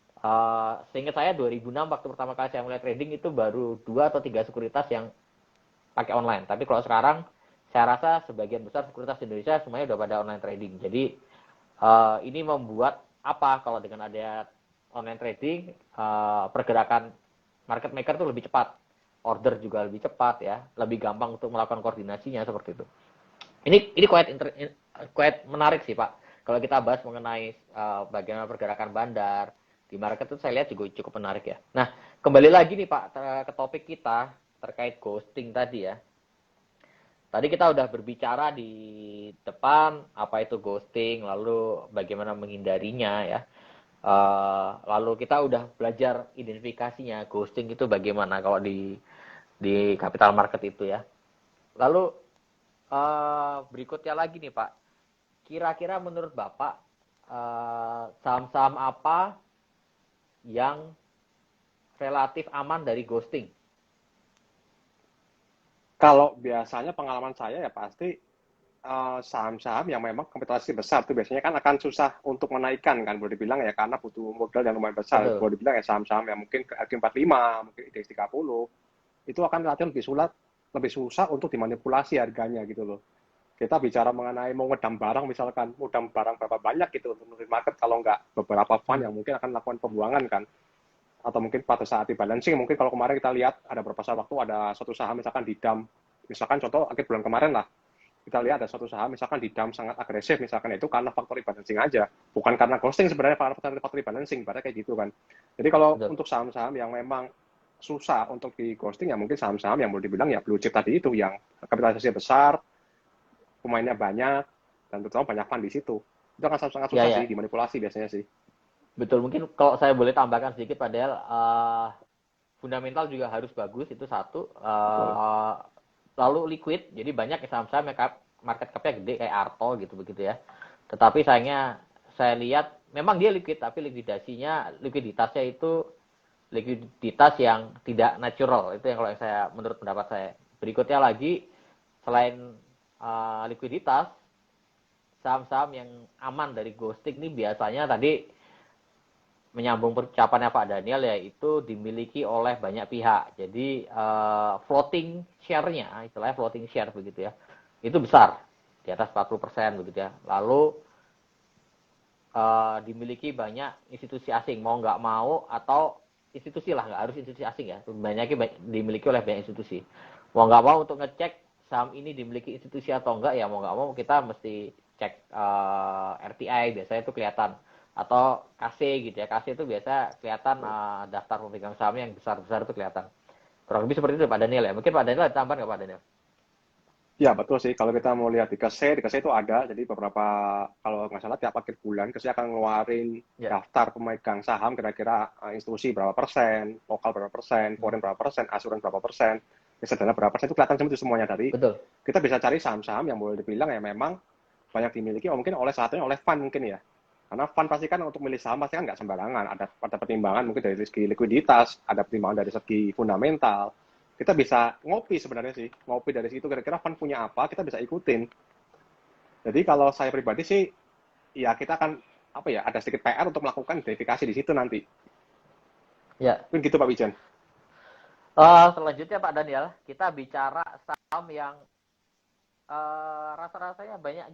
Seingat saya 2006 waktu pertama kali saya mulai trading itu baru 2 atau 3 sekuritas yang pakai online. Tapi kalau sekarang saya rasa sebagian besar sekuritas di Indonesia semuanya udah pada online trading. Jadi ini membuat apa kalau dengan ada online trading, pergerakan market maker itu lebih cepat, order juga lebih cepat ya, lebih gampang untuk melakukan koordinasinya seperti itu. Ini quite menarik sih Pak. Kalau kita bahas mengenai bagaimana pergerakan bandar di market itu saya lihat juga cukup menarik ya. Nah, kembali lagi nih Pak ke topik kita terkait ghosting tadi ya. Tadi kita udah berbicara di depan apa itu ghosting, lalu bagaimana menghindarinya ya. Lalu kita udah belajar identifikasinya, ghosting itu bagaimana kalau di capital market itu ya. Lalu berikutnya lagi nih Pak, kira-kira menurut Bapak saham-saham apa yang relatif aman dari ghosting? kalau biasanya pengalaman saya ya pasti saham-saham yang memang kapitalisasi besar tuh biasanya kan akan susah untuk menaikkan kan boleh dibilang ya karena butuh modal yang lumayan besar. Betul. Boleh dibilang ya saham-saham yang mungkin ke RQ45, mungkin IDX 30 itu akan relatif lebih susah untuk dimanipulasi harganya gitu loh. Kita bicara mengenai mau ngedam barang misalkan, mau ngedam barang berapa banyak gitu untuk menurut market kalau nggak beberapa fund yang mungkin akan melakukan pembuangan kan. Atau mungkin pada saat di balancing, mungkin kalau kemarin kita lihat ada beberapa saat waktu ada suatu saham misalkan di dam, misalkan contoh akhir bulan kemarin lah, kita lihat ada suatu saham misalkan di dam sangat agresif misalkan itu karena faktor rebalancing aja, bukan karena ghosting sebenarnya, karena faktor rebalancing, pada kayak gitu kan. Jadi kalau Betul. untuk saham-saham yang memang susah untuk di ghosting ya mungkin saham-saham yang boleh dibilang ya blue chip tadi itu yang kapitalisasi besar, pemainnya banyak, dan terutama banyak fund di situ. Itu akan sangat Ya susah sih ya, dimanipulasi biasanya sih. betul. Mungkin kalau saya boleh tambahkan sedikit padahal fundamental juga harus bagus itu satu. Betul. Lalu liquid, jadi banyak saham-saham yang market cap-nya gede kayak Arto gitu begitu ya. Tetapi sayangnya saya lihat memang dia liquid tapi likuiditasnya itu likuiditas yang tidak natural. Itu yang kalau saya menurut pendapat saya. Berikutnya lagi selain likuiditas, saham-saham yang aman dari ghosting ini biasanya tadi menyambung percakapannya Pak Daniel yaitu dimiliki oleh banyak pihak. Jadi floating share-nya, istilahnya floating share begitu ya, itu besar di atas 40% begitu ya. Lalu dimiliki banyak institusi asing, mau nggak mau, atau institusi lah, nggak harus institusi asing ya, banyaknya dimiliki oleh banyak institusi. Mau nggak mau untuk ngecek saham ini dimiliki institusi atau enggak ya mau nggak mau kita mesti cek RTI, biasanya itu kelihatan, atau KC gitu ya. KC itu biasa kelihatan daftar pemegang saham yang besar-besar itu kelihatan. Kurang lebih seperti itu Pak Daniel ya. Mungkin Pak Daniel ada tambahan nggak Pak Daniel? Ya, betul sih. Kalau kita mau lihat di KSE itu ada. Jadi beberapa, kalau nggak salah tiap akhir bulan, KSE akan ngeluarin Ya. daftar pemegang saham, kira-kira institusi berapa persen, lokal berapa persen, foreign berapa persen, asuran berapa persen, reksadana berapa persen, itu kelihatan semua itu semuanya. Dari Betul. kita bisa cari saham-saham yang boleh dibilang ya memang banyak dimiliki, mungkin oleh salah satunya oleh fund mungkin ya. Karena fund pasti kan untuk milih saham pasti kan nggak sembarangan. Ada pertimbangan mungkin dari segi likuiditas, ada pertimbangan dari segi fundamental. Kita bisa ngopi sebenarnya sih, ngopi dari situ kira-kira fund punya apa, kita bisa ikutin. Jadi kalau saya pribadi sih, ya kita akan apa ya, ada sedikit PR untuk melakukan verifikasi di situ nanti. Ya. Mungkin gitu Pak Wijan. Selanjutnya Pak Daniel, kita bicara saham yang rasa-rasanya banyak,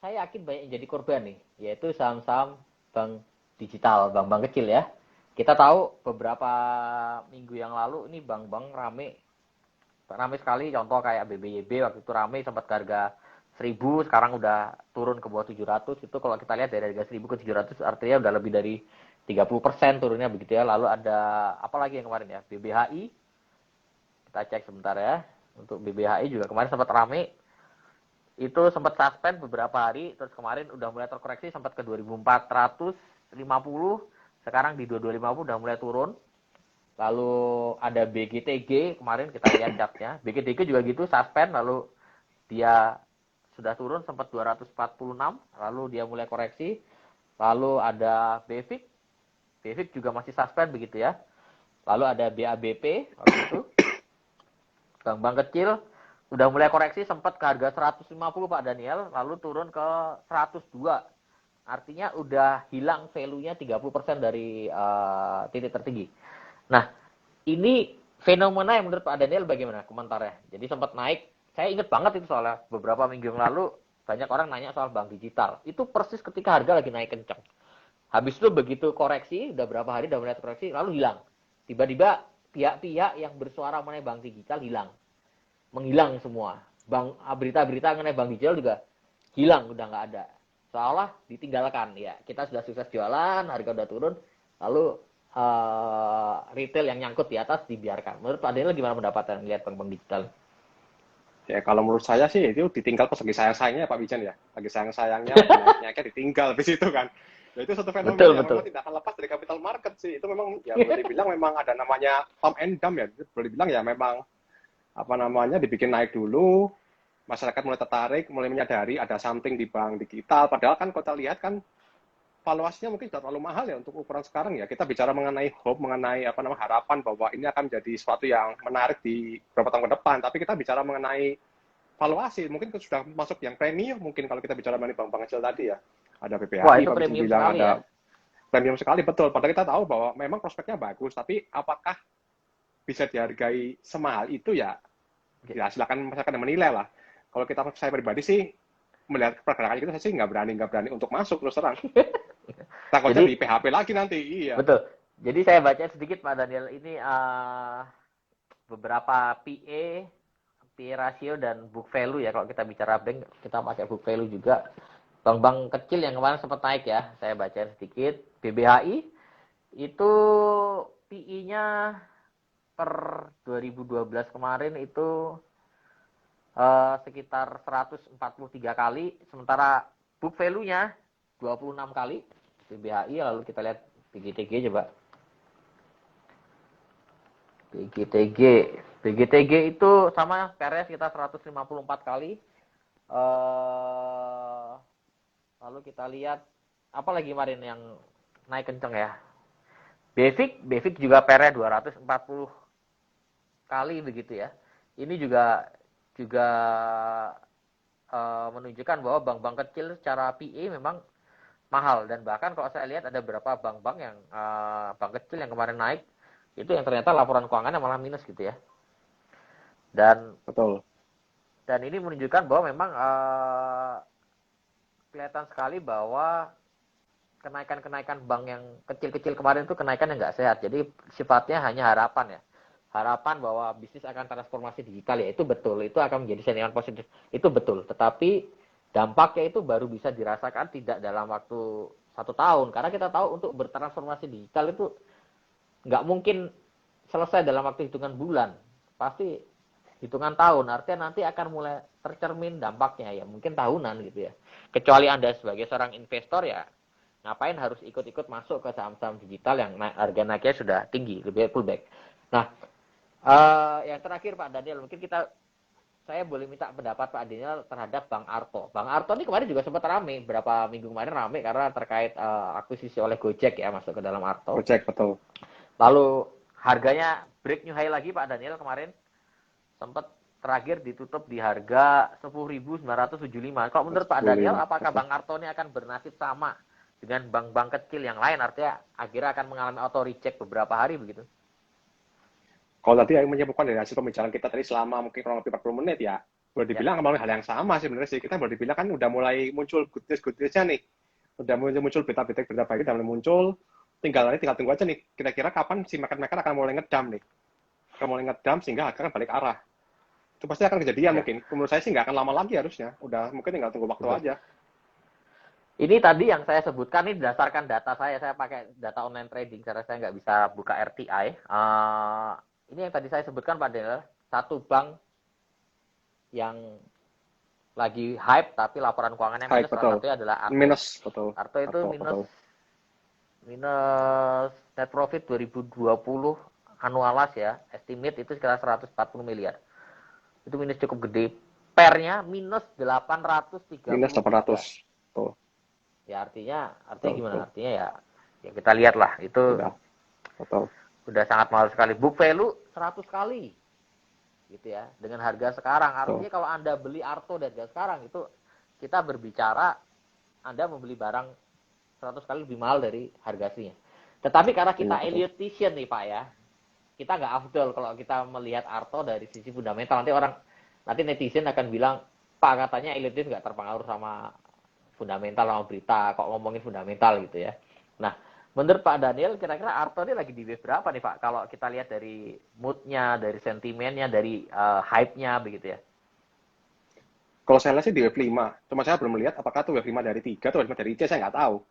saya yakin banyak yang jadi korban nih, yaitu saham-saham bank digital, bank-bank kecil ya. Kita tahu beberapa minggu yang lalu ini bank-bank rame sekali, contoh kayak BBYB waktu itu rame sempat ke harga 1000, sekarang udah turun ke bawah 700. Itu kalau kita lihat dari harga 1000 ke 700 artinya udah lebih dari 30% turunnya begitu ya. Lalu ada apa lagi yang kemarin ya, BBHI, kita cek sebentar ya. Untuk BBHI juga kemarin sempat rame, itu sempat suspend beberapa hari, terus kemarin udah mulai terkoreksi sempat ke 2450, sekarang di 2250 udah mulai turun. Lalu ada BGTG, kemarin kita lihat chartnya, BGTG juga gitu suspend, lalu dia sudah turun sempat 246, lalu dia mulai koreksi. Lalu ada BVIC juga masih suspend begitu ya. Lalu ada BABP waktu itu, bank-bank kecil udah mulai koreksi sempat ke harga 150 Pak Daniel, lalu turun ke 102. Artinya udah hilang value-nya 30% dari titik tertinggi. Nah, ini fenomena yang menurut Pak Daniel bagaimana komentarnya? Jadi sempat naik, saya ingat banget itu soalnya beberapa minggu yang lalu banyak orang nanya soal bank digital. Itu persis ketika harga lagi naik kencang. Habis itu begitu koreksi, udah berapa hari udah mulai koreksi, lalu hilang. Tiba-tiba pihak-pihak yang bersuara mengenai bank digital hilang. Menghilang semua. Berita-berita mengenai bank digital juga hilang, udah nggak ada. Seolah ditinggalkan. Ya, kita sudah sukses jualan, harga udah turun, lalu retail yang nyangkut di atas dibiarkan. Menurut Pak Daniel gimana pendapatan melihat bank-bank digital? Ya kalau menurut saya sih itu ditinggal pas lagi sayang-sayangnya Pak Wijan ya. Lagi sayang-sayangnya naiknya ditinggal di situ kan. Ya itu satu fenomena Betul, yang betul. memang tidak akan lepas dari capital market sih. Itu memang ya boleh dibilang memang ada namanya pump and dump ya. Boleh dibilang ya memang apa namanya dibikin naik dulu, masyarakat mulai tertarik, mulai menyadari ada something di bank digital. Padahal kan kalau kita lihat kan valuasinya mungkin sudah terlalu mahal ya untuk ukuran sekarang ya. Kita bicara mengenai hope, mengenai apa namanya harapan bahwa ini akan menjadi sesuatu yang menarik di beberapa tahun ke depan. Tapi kita bicara mengenai valuasi, mungkin sudah masuk yang premium mungkin kalau kita bicara mengenai bank-bank kecil tadi ya. Ada Wah, BPHI, itu Pak Bisin premium bilang sekali ada ya. premium sekali, betul. Padahal kita tahu bahwa memang prospeknya bagus, tapi apakah bisa dihargai semahal itu ya? Ya silakan masyarakat yang menilai lah. Kalau saya pribadi sih melihat pergerakan itu saya sih nggak berani untuk masuk terus terang. Takutnya Jadi di PHP lagi nanti, iya. betul. Jadi saya baca sedikit Pak Daniel ini beberapa PE ratio dan book value ya. Kalau kita bicara bank, kita pakai book value juga. Bank-bank kecil yang kemarin sempat naik ya, saya baca sedikit. BBHI itu PE-nya per 2012 kemarin itu sekitar 143 kali, sementara book value-nya 26 kali BBHI. Lalu kita lihat BGTG coba. BGTG itu sama PRS kita 154 kali. Lalu kita lihat apa lagi kemarin yang naik kenceng ya. BEVIC juga PRS 240 kali begitu ya. Ini juga menunjukkan bahwa bank-bank kecil secara PE memang mahal, dan bahkan kalau saya lihat ada beberapa bank-bank yang bank kecil yang kemarin naik itu yang ternyata laporan keuangannya malah minus gitu ya. Dan Betul. Dan ini menunjukkan bahwa memang kelihatan sekali bahwa kenaikan bank yang kecil-kecil kemarin itu kenaikan yang nggak sehat. Jadi sifatnya hanya harapan ya. Harapan bahwa bisnis akan transformasi digital ya, itu betul. Itu akan menjadi sentimen positif. Itu betul. Tetapi dampaknya itu baru bisa dirasakan tidak dalam waktu 1 tahun. Karena kita tahu untuk bertransformasi digital itu nggak mungkin selesai dalam waktu hitungan bulan. Pasti hitungan tahun. Artinya nanti akan mulai tercermin dampaknya ya. Mungkin tahunan gitu ya. Kecuali Anda sebagai seorang investor ya, ngapain harus ikut-ikut masuk ke saham-saham digital yang harga naiknya sudah tinggi, lebih pullback. Nah, yang terakhir Pak Daniel, mungkin kita saya boleh minta pendapat Pak Daniel terhadap Bang Arto. Bang Arto ini kemarin juga sempat rame, berapa minggu kemarin rame karena terkait akuisisi oleh Gojek ya masuk ke dalam Arto. Gojek, betul. Lalu harganya break new high lagi Pak Daniel kemarin. Sempat terakhir ditutup di harga 10.975. Kalau menurut Pak Daniel, apakah Bang Arto ini akan bernasib sama dengan bank-bank kecil yang lain? Artinya akhirnya akan mengalami auto reject beberapa hari begitu? Kalau tadi yang menyebutkan dari hasil pembicaraan kita tadi selama mungkin kurang lebih 40 menit ya, boleh dibilang melalui hal yang sama sih sebenarnya sih. Kita boleh dibilang kan udah mulai muncul good news-nya nih. Udah muncul berita baik udah mulai muncul. Tinggal tunggu aja nih. Kira-kira kapan si market maker akan mulai ngedam nih. Akan mulai ngedam sehingga harga kan balik arah. Itu pasti akan kejadian mungkin. Menurut saya sih nggak akan lama lagi harusnya. Udah mungkin tinggal tunggu waktu aja. Ini tadi yang saya sebutkan ini berdasarkan data saya pakai data online trading karena saya nggak bisa buka RTI. Ini yang tadi saya sebutkan Pak Daniel, satu bank yang lagi hype tapi laporan keuangannya minus, salah satunya adalah Arto. Minus, betul. Arto itu minus net profit 2020 annualized ya, estimate itu sekitar 140 miliar. Itu minus cukup gede. Per-nya minus 830. Minus 800. Betul. Ya artinya gimana? Artinya ya kita lihat lah itu. Betul. Udah sangat mahal sekali. Book value 100 kali. Gitu ya. Dengan harga sekarang. Artinya kalau Anda beli Arto dan harga sekarang itu kita berbicara Anda membeli barang 100 kali lebih mahal dari harga aslinya. Tetapi karena kita elitisian nih Pak ya. Kita nggak afdol kalau kita melihat Arto dari sisi fundamental. Nanti netizen akan bilang, Pak katanya elitis nggak terpengaruh sama fundamental sama berita. Kok ngomongin fundamental gitu ya. Nah, menurut Pak Daniel, kira-kira Arto ini lagi di wave berapa nih Pak? Kalau kita lihat dari mood-nya, dari sentimennya, dari hype-nya begitu ya. Kalau saya lihat sih di wave 5. Cuma saya belum melihat apakah itu wave 5 dari 3 atau 5 dari C, saya nggak tahu.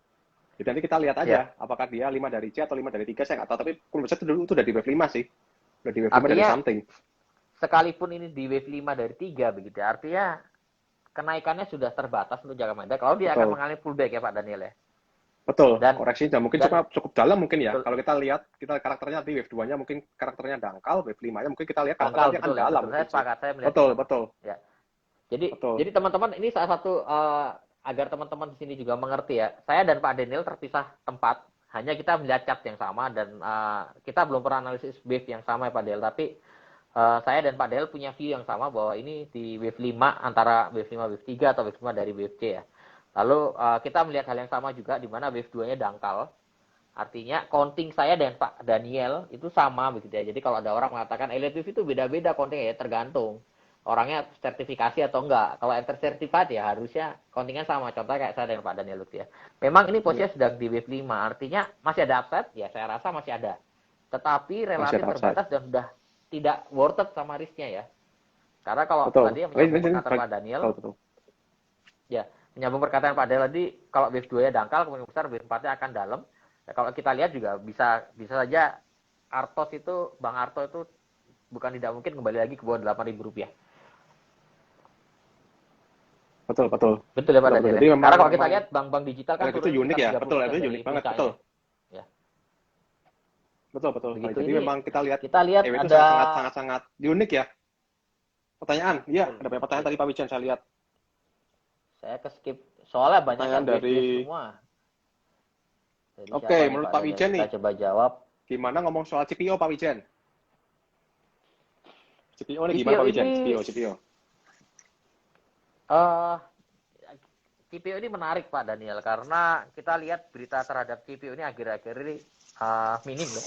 Jadi nanti kita lihat aja apakah dia 5 dari C atau 5 dari 3, saya nggak tahu. Tapi menurut saya dulu itu udah di wave 5 sih. Udah di wave 5 dari something. Sekalipun ini di wave 5 dari 3 begitu ya, artinya kenaikannya sudah terbatas untuk jangka pendek. Kalau dia akan mengalami pullback ya Pak Daniel ya. Betul, koreksinya mungkin cukup dalam mungkin ya. Kalau kita lihat, karakternya di wave 2-nya mungkin karakternya dangkal, wave 5-nya mungkin kita lihat karakternya akan dalam. Saya sepakat, saya melihat. Betul. Ya. Jadi teman-teman ini salah satu agar teman-teman di sini juga mengerti ya. Saya dan Pak Daniel terpisah tempat, hanya kita melihat chart yang sama dan kita belum pernah analisis wave yang sama ya Pak Daniel, tapi saya dan Pak Daniel punya view yang sama bahwa ini di wave 5 antara wave 5 wave 3 atau wave 5 dari wave C ya. Lalu kita melihat hal yang sama juga di mana wave 2-nya dangkal. Artinya counting saya dan Pak Daniel itu sama begitu ya. Jadi kalau ada orang mengatakan elite wave itu beda-beda counting ya, tergantung orangnya sertifikasi atau enggak. Kalau yang tersertifikat ya harusnya countingnya sama. Contohnya kayak saya dan Pak Daniel ya. Memang ini posisinya sedang di wave 5. Artinya masih ada upside? Ya saya rasa masih ada. Tetapi relatif terbatas dan sudah tidak worth it sama risknya ya. Karena kalau tadi yang menyambung perkataan Pak Daniel, ya menyambung perkataan Pak Daniel tadi, kalau wave 2-nya dangkal, kemungkinan besar wave 4-nya akan dalam. Ya, kalau kita lihat juga bisa saja Artos itu, Bang Arto itu bukan tidak mungkin kembali lagi ke bawah Rp8.000. Betul ya Pak Daniel. Karena kalau kita lihat bank-bank digital kan itu unik ya. Betul, itu unik banget. Betul. Ya. Betul. Begitu. Jadi memang kita lihat ada sangat unik ya. Pertanyaan, iya, ada banyak pertanyaan tadi Pak Wijan saya lihat. Saya ke skip soalnya banyak yang dari semua. Oke, menurut Pak Wijan nih. Kita coba jawab. Gimana ngomong soal CPO Pak Wijan? CPO nih gimana Pak Wijan? CPO. CPO ini menarik Pak Daniel karena kita lihat berita terhadap CPO ini akhir-akhir ini minim loh.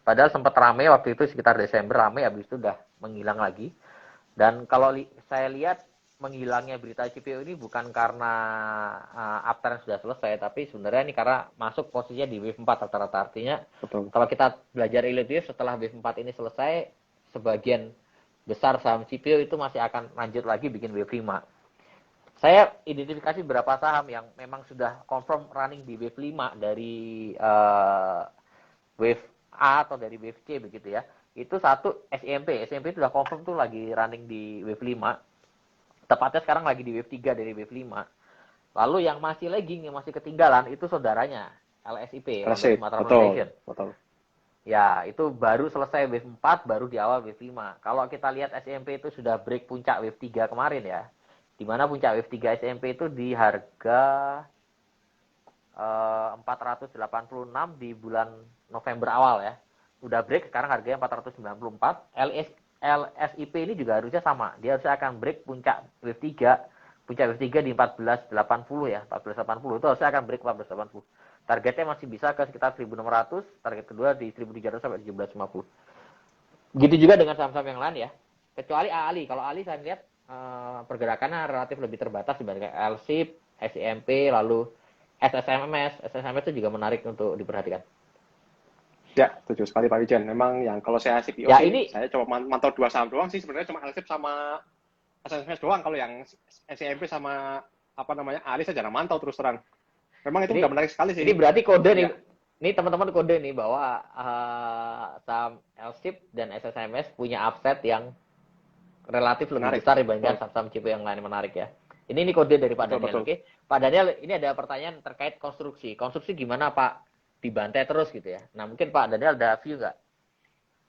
Padahal sempat ramai waktu itu sekitar Desember ramai, habis itu udah menghilang lagi. Dan kalau saya lihat menghilangnya berita CPO ini bukan karena uptrend sudah selesai, tapi sebenarnya ini karena masuk posisinya di wave 4 rata-rata. Artinya kalau kita belajar elite setelah wave 4 ini selesai, sebagian besar saham CPO itu masih akan lanjut lagi bikin wave 5. Saya identifikasi beberapa saham yang memang sudah confirm running di wave 5 dari wave A atau dari wave C begitu ya. Itu satu SMP itu sudah confirm tuh lagi running di wave 5. Tepatnya sekarang lagi di wave 3 dari wave 5. Lalu yang masih lagging, yang masih ketinggalan itu saudaranya LSIP, London Sumatera Malaysian. Betul. Ya, itu baru selesai wave 4, baru di awal wave 5. Kalau kita lihat SMP itu sudah break puncak wave 3 kemarin ya. Di mana puncak wave 3 SMP itu di harga 486 di bulan November awal ya. Udah break, sekarang harganya 494. LSIP ini juga harusnya sama. Dia harusnya akan break puncak wave 3. Puncak wave 3 di 1480 ya. 1480 itu harusnya akan break 1480. Targetnya masih bisa ke sekitar 1600, target kedua di 1300 sampai 1750. Begitu juga dengan saham-saham yang lain ya. Kecuali ALI. Kalau ALI saya lihat pergerakannya relatif lebih terbatas dibandingkan LSIP, SIMP, lalu SSMS. SSMS itu juga menarik untuk diperhatikan. Ya, setuju sekali Pak Wijen. Memang yang kalau saya CPO Ya, sih, ini saya coba mantau 2 saham doang sih. Sebenarnya cuma LSIP sama SSMS doang. Kalau yang SMP sama apa namanya ALI saya jarang mantau terus terang. Memang itu udah menarik sekali sih. Ini berarti kode nih. Ya. Ini teman-teman kode nih bahwa saham LSIP dan SSMS punya upside yang relatif lebih Menarik. besar dibandingkan saham-saham CPO yang lain menarik ya. Ini kode dari Pak Daniel. Oke. Pak Daniel, ini ada pertanyaan terkait konstruksi. Konstruksi gimana Pak? Dibantai terus gitu ya. Nah, mungkin Pak Daniel ada view nggak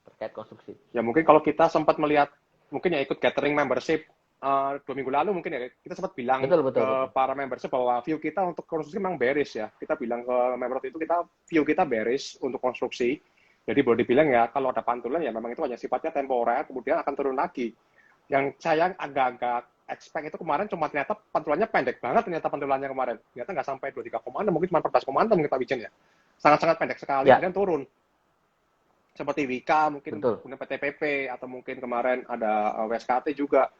terkait konstruksi? Ya mungkin kalau kita sempat melihat, mungkin ya ikut gathering membership 2 minggu lalu mungkin ya, kita sempat bilang betul. para membership bahwa view kita untuk konstruksi memang bearish ya. Kita bilang ke member itu view kita bearish untuk konstruksi. Jadi boleh dibilang ya kalau ada pantulan ya memang itu hanya sifatnya temporer, kemudian akan turun lagi. Yang saya agak-agak expect itu kemarin cuma ternyata pantulannya pendek banget ternyata pantulannya kemarin. Ternyata nggak sampai 23,6, mungkin cuma 14,6 kita Wijen ya. Sangat-sangat pendek sekali, Ya. kemudian turun. Seperti Wika, mungkin Betul. PTPP, atau mungkin kemarin ada WSKT juga.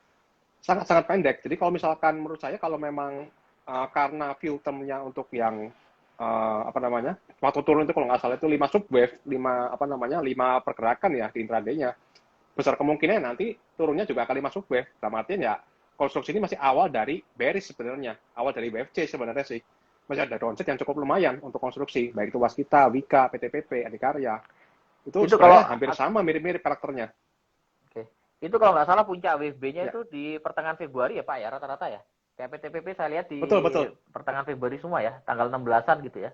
Sangat-sangat pendek. Jadi kalau misalkan menurut saya kalau memang karena view termnya untuk yang apa namanya waktu turun itu kalau nggak salah itu 5 subwave, 5 pergerakan ya di intraday-nya, besar kemungkinan nanti turunnya juga akan 5 subwave. Dalam artian ya konstruksi ini masih awal dari bearish sebenarnya, awal dari WFC sebenarnya sih. Masih ada downside yang cukup lumayan untuk konstruksi, baik itu Waskita, Wika, PTPP, Adikarya. Itu sebenarnya hampir sama, mirip-mirip karakternya. Oke. Itu kalau nggak salah puncak wave B-nya itu di pertengahan Februari ya Pak ya, rata-rata ya. Kayak PTPP saya lihat di Betul. pertengahan Februari semua ya, tanggal 16-an gitu ya.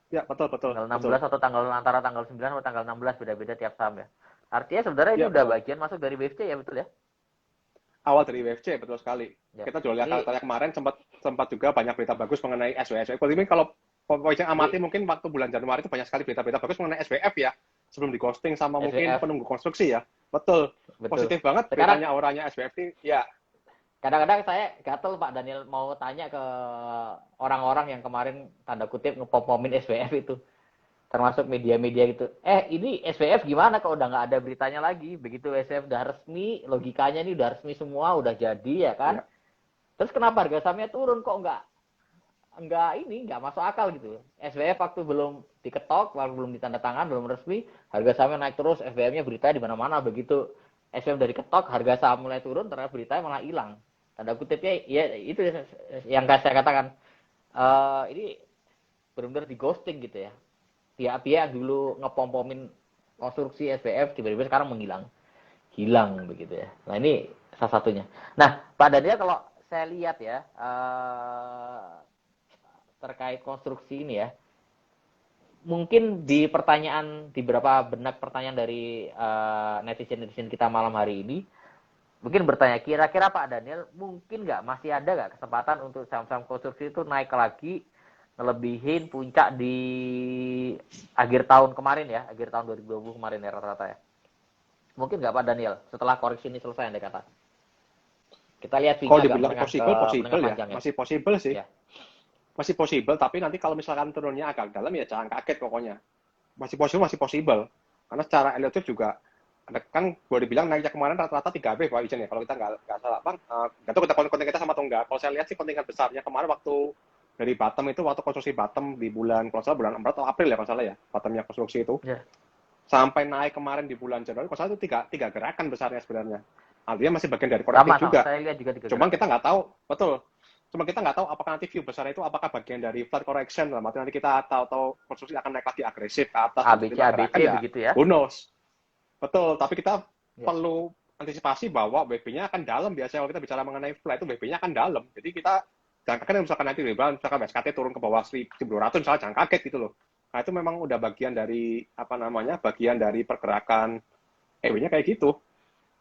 Ya, betul. Tanggal 16 atau antara tanggal 9 atau tanggal 16, beda-beda tiap saham ya. Artinya sebenarnya ini udah bagian masuk dari wave C ya, betul ya? Awal dari WFC, betul sekali. Ya. Kita juga lihat karakternya kemarin sempat juga banyak berita bagus mengenai SWF. Ini kalau Wajeng amati mungkin waktu bulan Januari itu banyak sekali berita-berita bagus mengenai SWF ya. Sebelum di ghosting sama mungkin penunggu konstruksi ya. Betul. Positif banget beritanya auranya SWF ini. Ya. Kadang-kadang saya gatel Pak Daniel mau tanya ke orang-orang yang kemarin tanda kutip ngepom-pomin SWF itu. Termasuk media-media gitu. Ini SWF gimana kalau udah nggak ada beritanya lagi? Begitu SWF udah resmi, logikanya ini udah resmi semua, udah jadi ya kan? Ya. Terus kenapa harga sahamnya turun kok nggak masuk akal gitu? SWF waktu belum diketok, waktu belum ditandatangan, belum resmi, harga sahamnya naik terus, SWF-nya beritanya di mana-mana. Begitu SWF dari ketok, harga saham mulai turun, ternyata beritanya malah hilang. Tanda kutipnya ya itu yang saya katakan. Ini benar-benar di ghosting gitu ya. Pihak-pihak yang dulu ngepom-pomin konstruksi SPF tiba-tiba sekarang hilang begitu ya. Nah ini salah satunya. Nah Pak Daniel kalau saya lihat ya terkait konstruksi ini ya, mungkin di beberapa benak pertanyaan dari netizen kita malam hari ini mungkin bertanya kira-kira Pak Daniel mungkin masih ada nggak kesempatan untuk saham-saham konstruksi itu naik lagi ngelebihin puncak di akhir tahun kemarin ya, akhir tahun 2020 kemarin ya rata-rata ya. Mungkin nggak Pak Daniel setelah koreksi ini selesai Anda kata? Kita lihat kalau dibilang possible ya, masih possible sih. Ya. Masih possible, tapi nanti kalau misalkan turunnya agak dalam ya jangan kaget pokoknya. Masih possible. Karena secara relatif juga kan boleh dibilang naiknya kemarin rata-rata 3B Pak Wijen ya, kalau kita nggak salah Bang. Nggak tahu kita konten kita sama atau enggak. Kalau saya lihat sih kontingan besarnya kemarin waktu dari bottom itu waktu konstruksi bottom di bulan kalau salah bulan Maret atau April ya kalau salah ya bottomnya konstruksi itu sampai naik kemarin di bulan Januari kalau salah itu tiga gerakan besarnya sebenarnya, artinya masih bagian dari korektif juga. Saya lihat juga cuman kita nggak tahu kita nggak tahu apakah nanti view besar itu apakah bagian dari flat correction, dalam arti nanti kita tahu konstruksi akan naik lagi agresif ke atas ABC begitu ya, who knows. Betul, tapi kita perlu antisipasi bahwa WB-nya akan dalam. Biasanya kalau kita bicara mengenai flat itu WB-nya akan dalam, jadi kita jangan kaget misalkan nanti misalkan SKT turun ke bawah 1.200 misalnya, jangan kaget gitu loh. Nah, itu memang udah bagian dari bagian dari pergerakan EW-nya kayak gitu.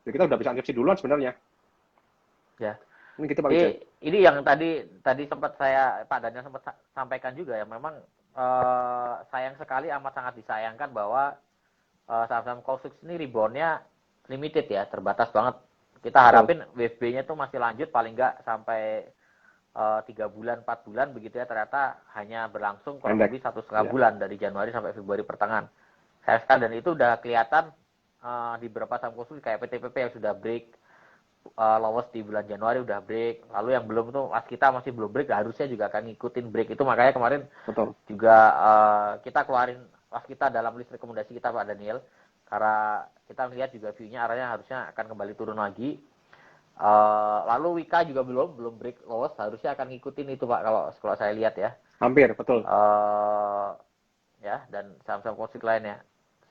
Jadi kita udah bisa antisipasi duluan sebenarnya. Ya. Ini gitu Pak Ini, Wijen. ini yang tadi sempat Pak Daniel sempat sampaikan juga ya, memang sayang sekali, amat sangat disayangkan bahwa saham-saham Cosix ini reboundnya limited ya, terbatas banget. Kita harapin wave B-nya tuh masih lanjut paling nggak sampai 3 bulan, 4 bulan begitu ya, ternyata hanya berlangsung kurang lebih 1,5 bulan dari Januari sampai Februari pertengahan. Dan itu udah kelihatan di beberapa saham khusus kayak PTPP yang sudah break lowest di bulan Januari udah break, lalu yang belum tuh kita masih belum break, harusnya juga akan ngikutin break itu. Makanya kemarin juga kita keluarin kita dalam list rekomendasi kita Pak Daniel, karena kita melihat juga view-nya arahnya harusnya akan kembali turun lagi. Lalu Wika juga belum break lowest, harusnya akan ngikutin itu Pak kalau saya lihat ya. Hampir, betul. Ya, dan saham-saham konsik lainnya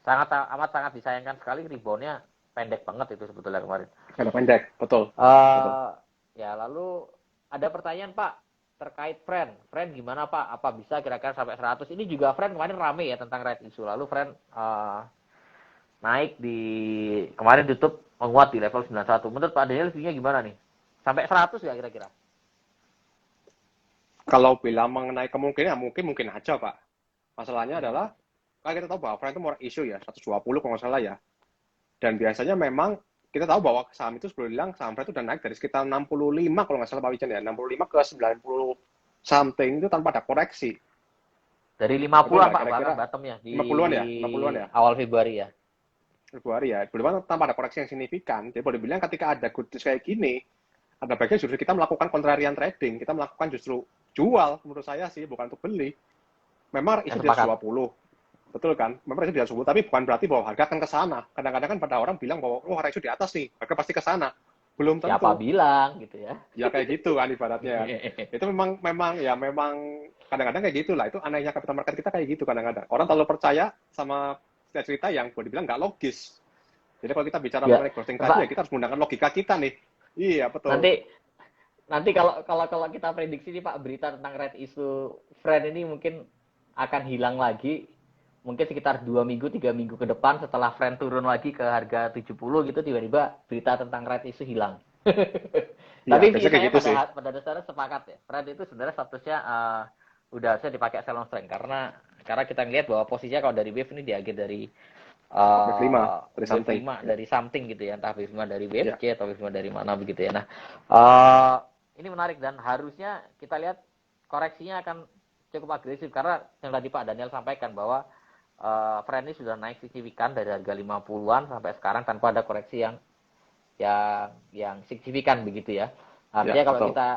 amat sangat disayangkan sekali, reboundnya pendek banget itu sebetulnya kemarin. Pendek, betul. Ya, lalu ada pertanyaan Pak terkait Friend gimana Pak? Apa bisa kira-kira sampai 100? Ini juga Friend kemarin rame ya tentang right issue. Lalu Friend naik kemarin tutup menguat di level 91. Menurut Pak Daniel view-nya gimana nih? Sampai 100 nggak kira-kira? Kalau bilang mengenai kemungkinan, mungkin aja Pak. Masalahnya adalah, kan kita tahu bahwa Friend itu more issue ya, 120 kalau nggak salah ya. Dan biasanya memang kita tahu bahwa saham itu sebelum bilang saham Friend itu udah naik dari sekitar 65 kalau nggak salah Pak Wijen ya, 65 ke 90 something itu tanpa ada koreksi. Dari 50-an Pak, bahkan bottomnya di 50-an ya? Awal Februari ya. Februari ya, belum tanpa ada koreksi yang signifikan. Jadi boleh bilang ketika ada good news kayak gini, ada baiknya justru kita melakukan contrarian trading, kita melakukan justru jual, menurut saya sih, bukan untuk beli. Memang isu di 120, betul kan? Memang isu di 120, tapi bukan berarti bahwa harga akan ke sana. Kadang-kadang kan pada orang bilang bahwa, oh harga isu di atas nih, harga pasti ke sana. Belum tentu. Siapa bilang gitu ya? Ya kayak gitu kan ibaratnya. Itu memang kadang-kadang kayak gitulah. Itu anehnya capital market kita kayak gitu kadang-kadang. Orang terlalu percaya sama cerita yang boleh dibilang nggak logis. Jadi kalau kita bicara mengenai growth tadi ya kita harus menggunakan logika kita nih. Iya betul. Nanti kalau kita prediksi nih Pak, berita tentang red issue Friend ini mungkin akan hilang lagi. Mungkin sekitar 2 minggu, 3 minggu ke depan setelah Friend turun lagi ke harga 70 gitu, tiba-tiba berita tentang red issue hilang. Tapi saya gitu pada dasarnya sepakat ya. Friend itu sebenarnya statusnya udah harusnya dipakai sell on strength karena kita ngelihat bahwa posisinya kalau dari wave ini diakhir dari wave 5 dari something gitu ya, entah wave 5 dari wave C atau wave 5 dari mana begitu ya. Nah, ini menarik dan harusnya kita lihat koreksinya akan cukup agresif karena yang tadi Pak Daniel sampaikan bahwa Friend ini sudah naik signifikan dari harga 50-an sampai sekarang tanpa ada koreksi yang signifikan begitu ya. Artinya kalau kita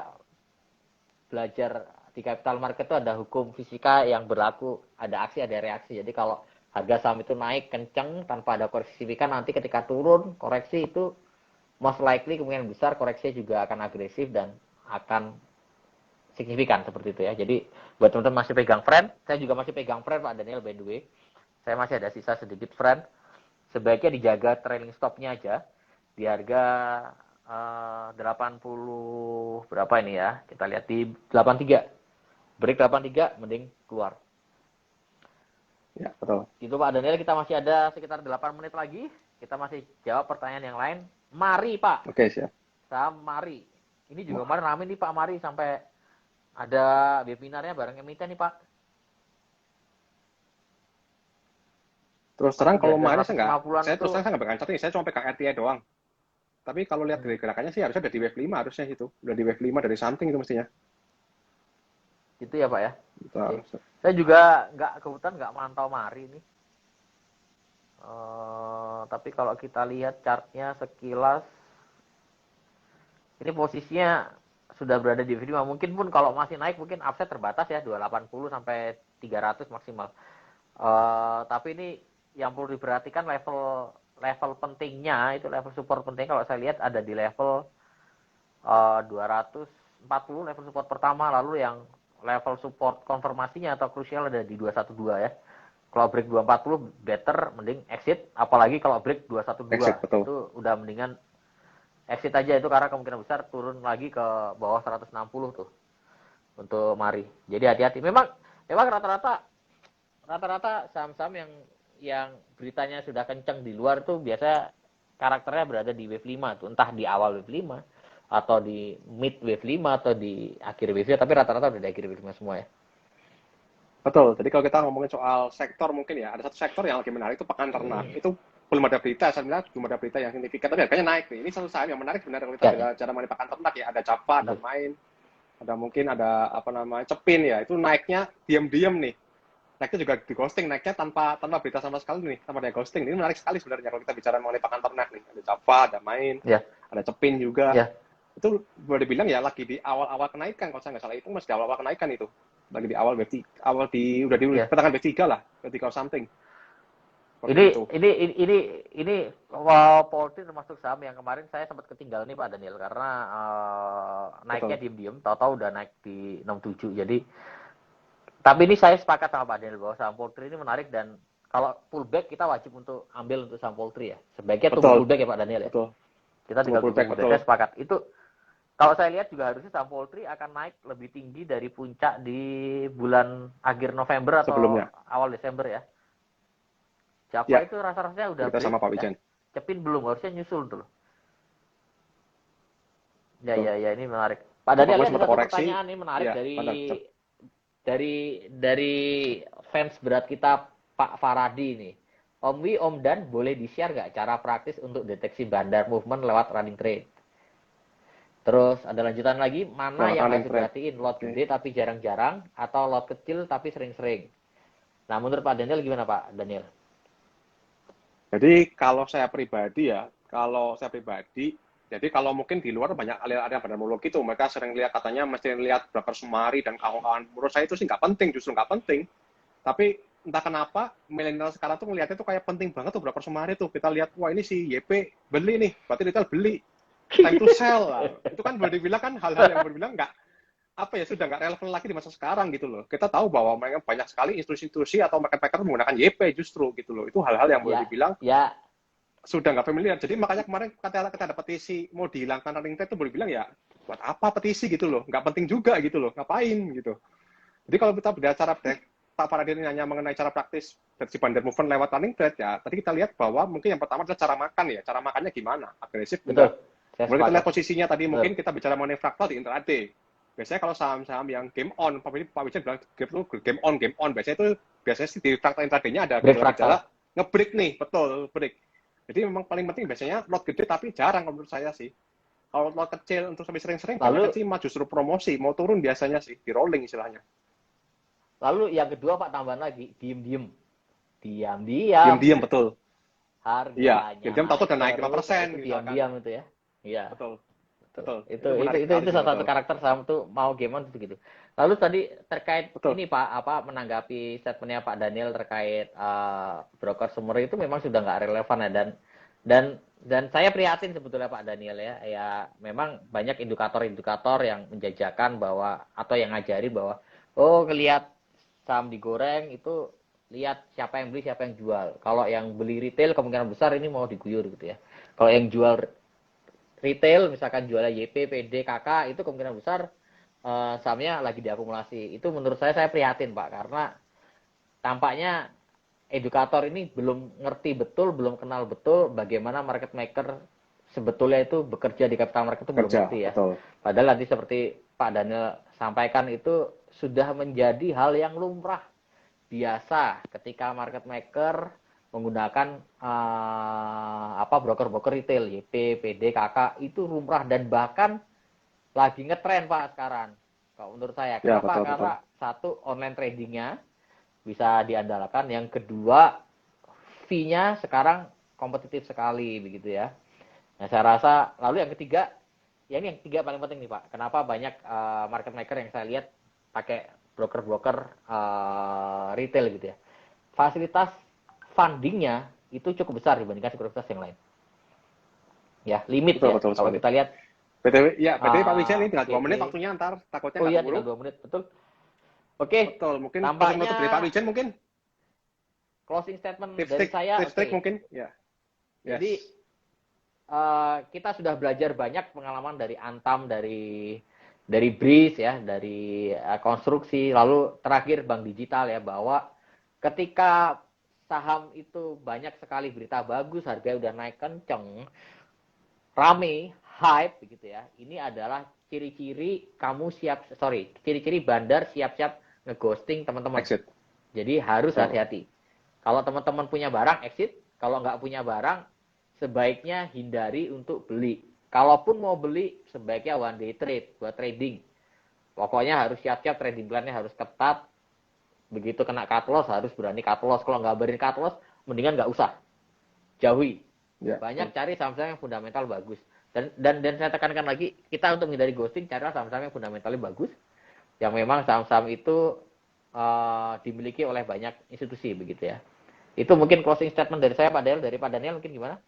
belajar di capital market itu ada hukum fisika yang berlaku, ada aksi ada reaksi. Jadi kalau harga saham itu naik kenceng tanpa ada koreksi signifikan, nanti ketika turun koreksi itu most likely kemungkinan besar koreksinya juga akan agresif dan akan signifikan seperti itu ya. Jadi buat teman-teman masih pegang Friend, saya juga masih pegang Friend Pak Daniel by the way. Saya masih ada sisa sedikit Friend. Sebaiknya dijaga trailing stopnya aja di harga 80 berapa ini ya? Kita lihat di 83. Break 83 mending keluar. Ya, betul. Gitu Pak Daniel, kita masih ada sekitar 8 menit lagi. Kita masih jawab pertanyaan yang lain. Mari Pak. Oke, siap. Saham Mari. Ini juga kemarin rame nih Pak Mari, sampai ada webinarnya bareng emiten nih Pak. Terus terang kalau Mari saya terus terang nggak pegang chart ini, saya cuma pegang RTI doang. Tapi kalau lihat dari gerakannya sih harusnya udah di wave 5 harusnya itu. Udah di wave 5 dari something itu mestinya. Gitu ya Pak ya. Betul. Saya juga kebetulan nggak mantau Mari nih. Tapi kalau kita lihat chartnya sekilas, ini posisinya sudah berada di wave 5. Mungkin pun kalau masih naik mungkin upside terbatas ya, 280 sampai 300 maksimal. Tapi ini yang perlu diperhatikan level pentingnya, itu level support penting kalau saya lihat ada di level 240 level support pertama, lalu yang level support konfirmasinya atau krusial ada di 212 ya. Kalau break 240 better mending exit, apalagi kalau break 212 itu udah mendingan exit aja itu karena kemungkinan besar turun lagi ke bawah 160 tuh untuk Mari. Jadi hati-hati. Memang rata-rata rata-rata saham-saham yang beritanya sudah kenceng di luar tuh biasa karakternya berada di wave 5 tuh, entah di awal wave 5 atau di mid wave 5 atau di akhir wave 5, tapi rata-rata udah di akhir wave 5 semua ya. Betul. Jadi kalau kita ngomongin soal sektor mungkin ya, ada satu sektor yang lagi menarik itu pakan ternak. Itu belum ada berita, saya bilang belum ada berita yang signifikan, tapi harganya naik nih. Ini satu saham yang menarik sebenarnya kalau kita bicara mengenai pakan ternak ya. Ada Java, ada Main, ada mungkin ada apa namanya Cepin ya. Itu naiknya diam-diam nih. Naiknya juga di ghosting, naiknya tanpa berita sama sekali nih, tanpa ada ghosting. Ini menarik sekali sebenarnya kalau kita bicara mengenai pakan ternak nih. Ada Java, ada Main, ada Cepin juga. Itu boleh dibilang ya lagi di awal-awal kenaikan, kalau saya nggak salah itu masih di awal-awal kenaikan itu. Lagi di awal udah di pertengahan B3 lah, B3 something. Ini Polri termasuk saham yang kemarin saya sempat ketinggalan nih Pak Daniel karena naiknya diem-diem, tahu-tahu udah naik di 67. Jadi tapi ini saya sepakat sama Pak Daniel bahwa saham Polri ini menarik dan kalau pullback kita wajib untuk ambil untuk saham Polri ya. Sebaiknya tunggu pullback ya Pak Daniel ya. Betul. Kita tinggal tunggu pullback. Saya sepakat. Itu kalau saya lihat juga harusnya saham Polri akan naik lebih tinggi dari puncak di bulan akhir November atau sebelumnya. Awal Desember ya. Java itu rasa-rasanya udah kita sama Pak Wijen. Cepin belum, harusnya nyusul tuh. Ya ini menarik. Pak Daniel ada satu pertanyaan ini menarik dari fans berat kita Pak Faradi ini. Om Wi, Om Dan boleh di-share nggak cara praktis untuk deteksi bandar movement lewat running trade? Terus ada lanjutan lagi, mana yang harus diperhatiin? Lot gede tapi jarang-jarang atau lot kecil tapi sering-sering? Nah, menurut Pak Daniel gimana Pak Daniel? Jadi kalau saya pribadi, jadi kalau mungkin di luar banyak aliran bandar gitu, mereka sering lihat katanya mesti lihat broker Sumari dan kawan-kawan. Menurut saya itu sih nggak penting, justru nggak penting. Tapi entah kenapa milenial sekarang tuh melihatnya tuh kayak penting banget tuh broker Sumari tuh. Kita lihat, wah ini si YP beli nih, berarti retail beli. Time to sell lah. Itu kan boleh dibilang kan hal-hal yang boleh dibilang sudah nggak relevan lagi di masa sekarang gitu loh. Kita tahu bahwa mereka banyak sekali institusi atau market maker menggunakan YP justru gitu loh. Itu hal-hal yang boleh dibilang sudah nggak familiar. Jadi makanya kemarin kita ada petisi mau dihilangkan running trade itu boleh bilang ya buat apa petisi gitu loh. Nggak penting juga gitu loh. Ngapain gitu. Jadi kalau kita bicara Pak Faradi nanya mengenai cara praktis deteksi bandar movement lewat running trade ya. Tadi kita lihat bahwa mungkin yang pertama adalah cara makan ya. Cara makannya gimana? Agresif enggak? Kemudian kita lihat posisinya tadi mungkin kita bicara mengenai fraktal di intraday. Biasanya kalau saham-saham yang game on, Pak Wijen bilang game on. Biasanya sih di fraktal intraday-nya ada gejala nge-break nih, betul, break. Jadi memang paling penting biasanya lot gede tapi jarang menurut saya sih. Kalau lot kecil untuk sampai sering-sering, sih justru promosi, mau turun biasanya sih, di rolling istilahnya. Lalu yang kedua Pak tambahan lagi, diem-diem, betul. Harganya. Iya, diam-diam tahu udah naik 5%. Diam-diam itu ya. Iya. Betul. Itu salah satu karakter saham tuh mau game on gitu. Lalu tadi terkait ini Pak menanggapi statementnya Pak Daniel terkait broker sumber itu memang sudah nggak relevan ya dan saya prihatin sebetulnya Pak Daniel ya memang banyak indikator-indikator yang menjajakan bahwa atau yang ngajarin bahwa ngelihat saham digoreng itu lihat siapa yang beli siapa yang jual. Kalau yang beli retail kemungkinan besar ini mau diguyur gitu ya. Kalau yang jual retail misalkan jualnya YP, PD, KK itu kemungkinan besar sahamnya lagi diakumulasi. Itu menurut saya prihatin Pak karena tampaknya edukator ini belum ngerti betul, belum kenal betul bagaimana market maker sebetulnya itu bekerja di capital market itu belum ngerti ya. Betul. Padahal nanti seperti Pak Daniel sampaikan itu sudah menjadi hal yang lumrah biasa ketika market maker menggunakan broker-broker retail YP, PD, KK itu lumrah dan bahkan lagi ngetren Pak sekarang. Kalau menurut saya, kenapa? Karena satu online tradingnya bisa diandalkan, yang kedua fee-nya sekarang kompetitif sekali begitu ya. Nah saya rasa lalu yang ketiga, ini yang ketiga paling penting nih Pak. Kenapa banyak market maker yang saya lihat pakai broker-broker retail gitu ya. Fasilitas fundingnya itu cukup besar dibandingkan sekuritas yang lain. Ya, limit betul, kalau kita lihat. BTW Pak Wijen ini tinggal 2 menit waktunya ntar takutnya nggak keburu. Tinggal 2 menit, betul. Oke. Betul, mungkin tampaknya dari Pak Wijen mungkin. Closing statement dari saya. Tips mungkin, ya. Yes. Jadi kita sudah belajar banyak pengalaman dari Antam, dari Breeze ya, dari konstruksi, lalu terakhir Bank Digital ya, bahwa ketika saham itu banyak sekali berita bagus, harganya udah naik kenceng, rame, hype begitu ya. Ini adalah ciri-ciri ciri-ciri bandar siap-siap ngeghosting teman-teman. Exit. Jadi harus hati-hati. Kalau teman-teman punya barang, exit. Kalau nggak punya barang, sebaiknya hindari untuk beli. Kalaupun mau beli, sebaiknya one day trade, buat trading. Pokoknya harus siap-siap, trading plan-nya harus ketat. Begitu kena cut loss, harus berani cut loss. Kalau nggak berani cut loss, mendingan nggak usah. Jauhi. Ya. Banyak cari saham-saham yang fundamental bagus. Dan saya tekankan lagi, kita untuk menghindari ghosting, carilah saham-saham yang fundamentalnya bagus. Yang memang saham-saham itu dimiliki oleh banyak institusi begitu ya. Itu mungkin closing statement dari saya, Pak Daniel. Dari Pak Daniel mungkin gimana?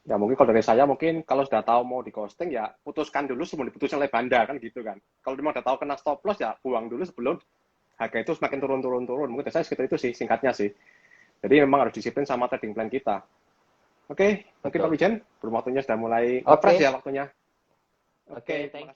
Ya mungkin kalau dari saya, mungkin kalau sudah tahu mau di ghosting, ya putuskan dulu sebelum diputuskan oleh bandar, kan gitu kan. Kalau memang sudah tahu kena stop loss, ya buang dulu sebelum harga itu semakin turun. Mungkin dari saya sekitar itu sih, singkatnya sih. Jadi memang harus disiplin sama trading plan kita. Oke, mungkin Pak Wijen, belum waktunya sudah mulai ngepres ya waktunya. Oke, thank you.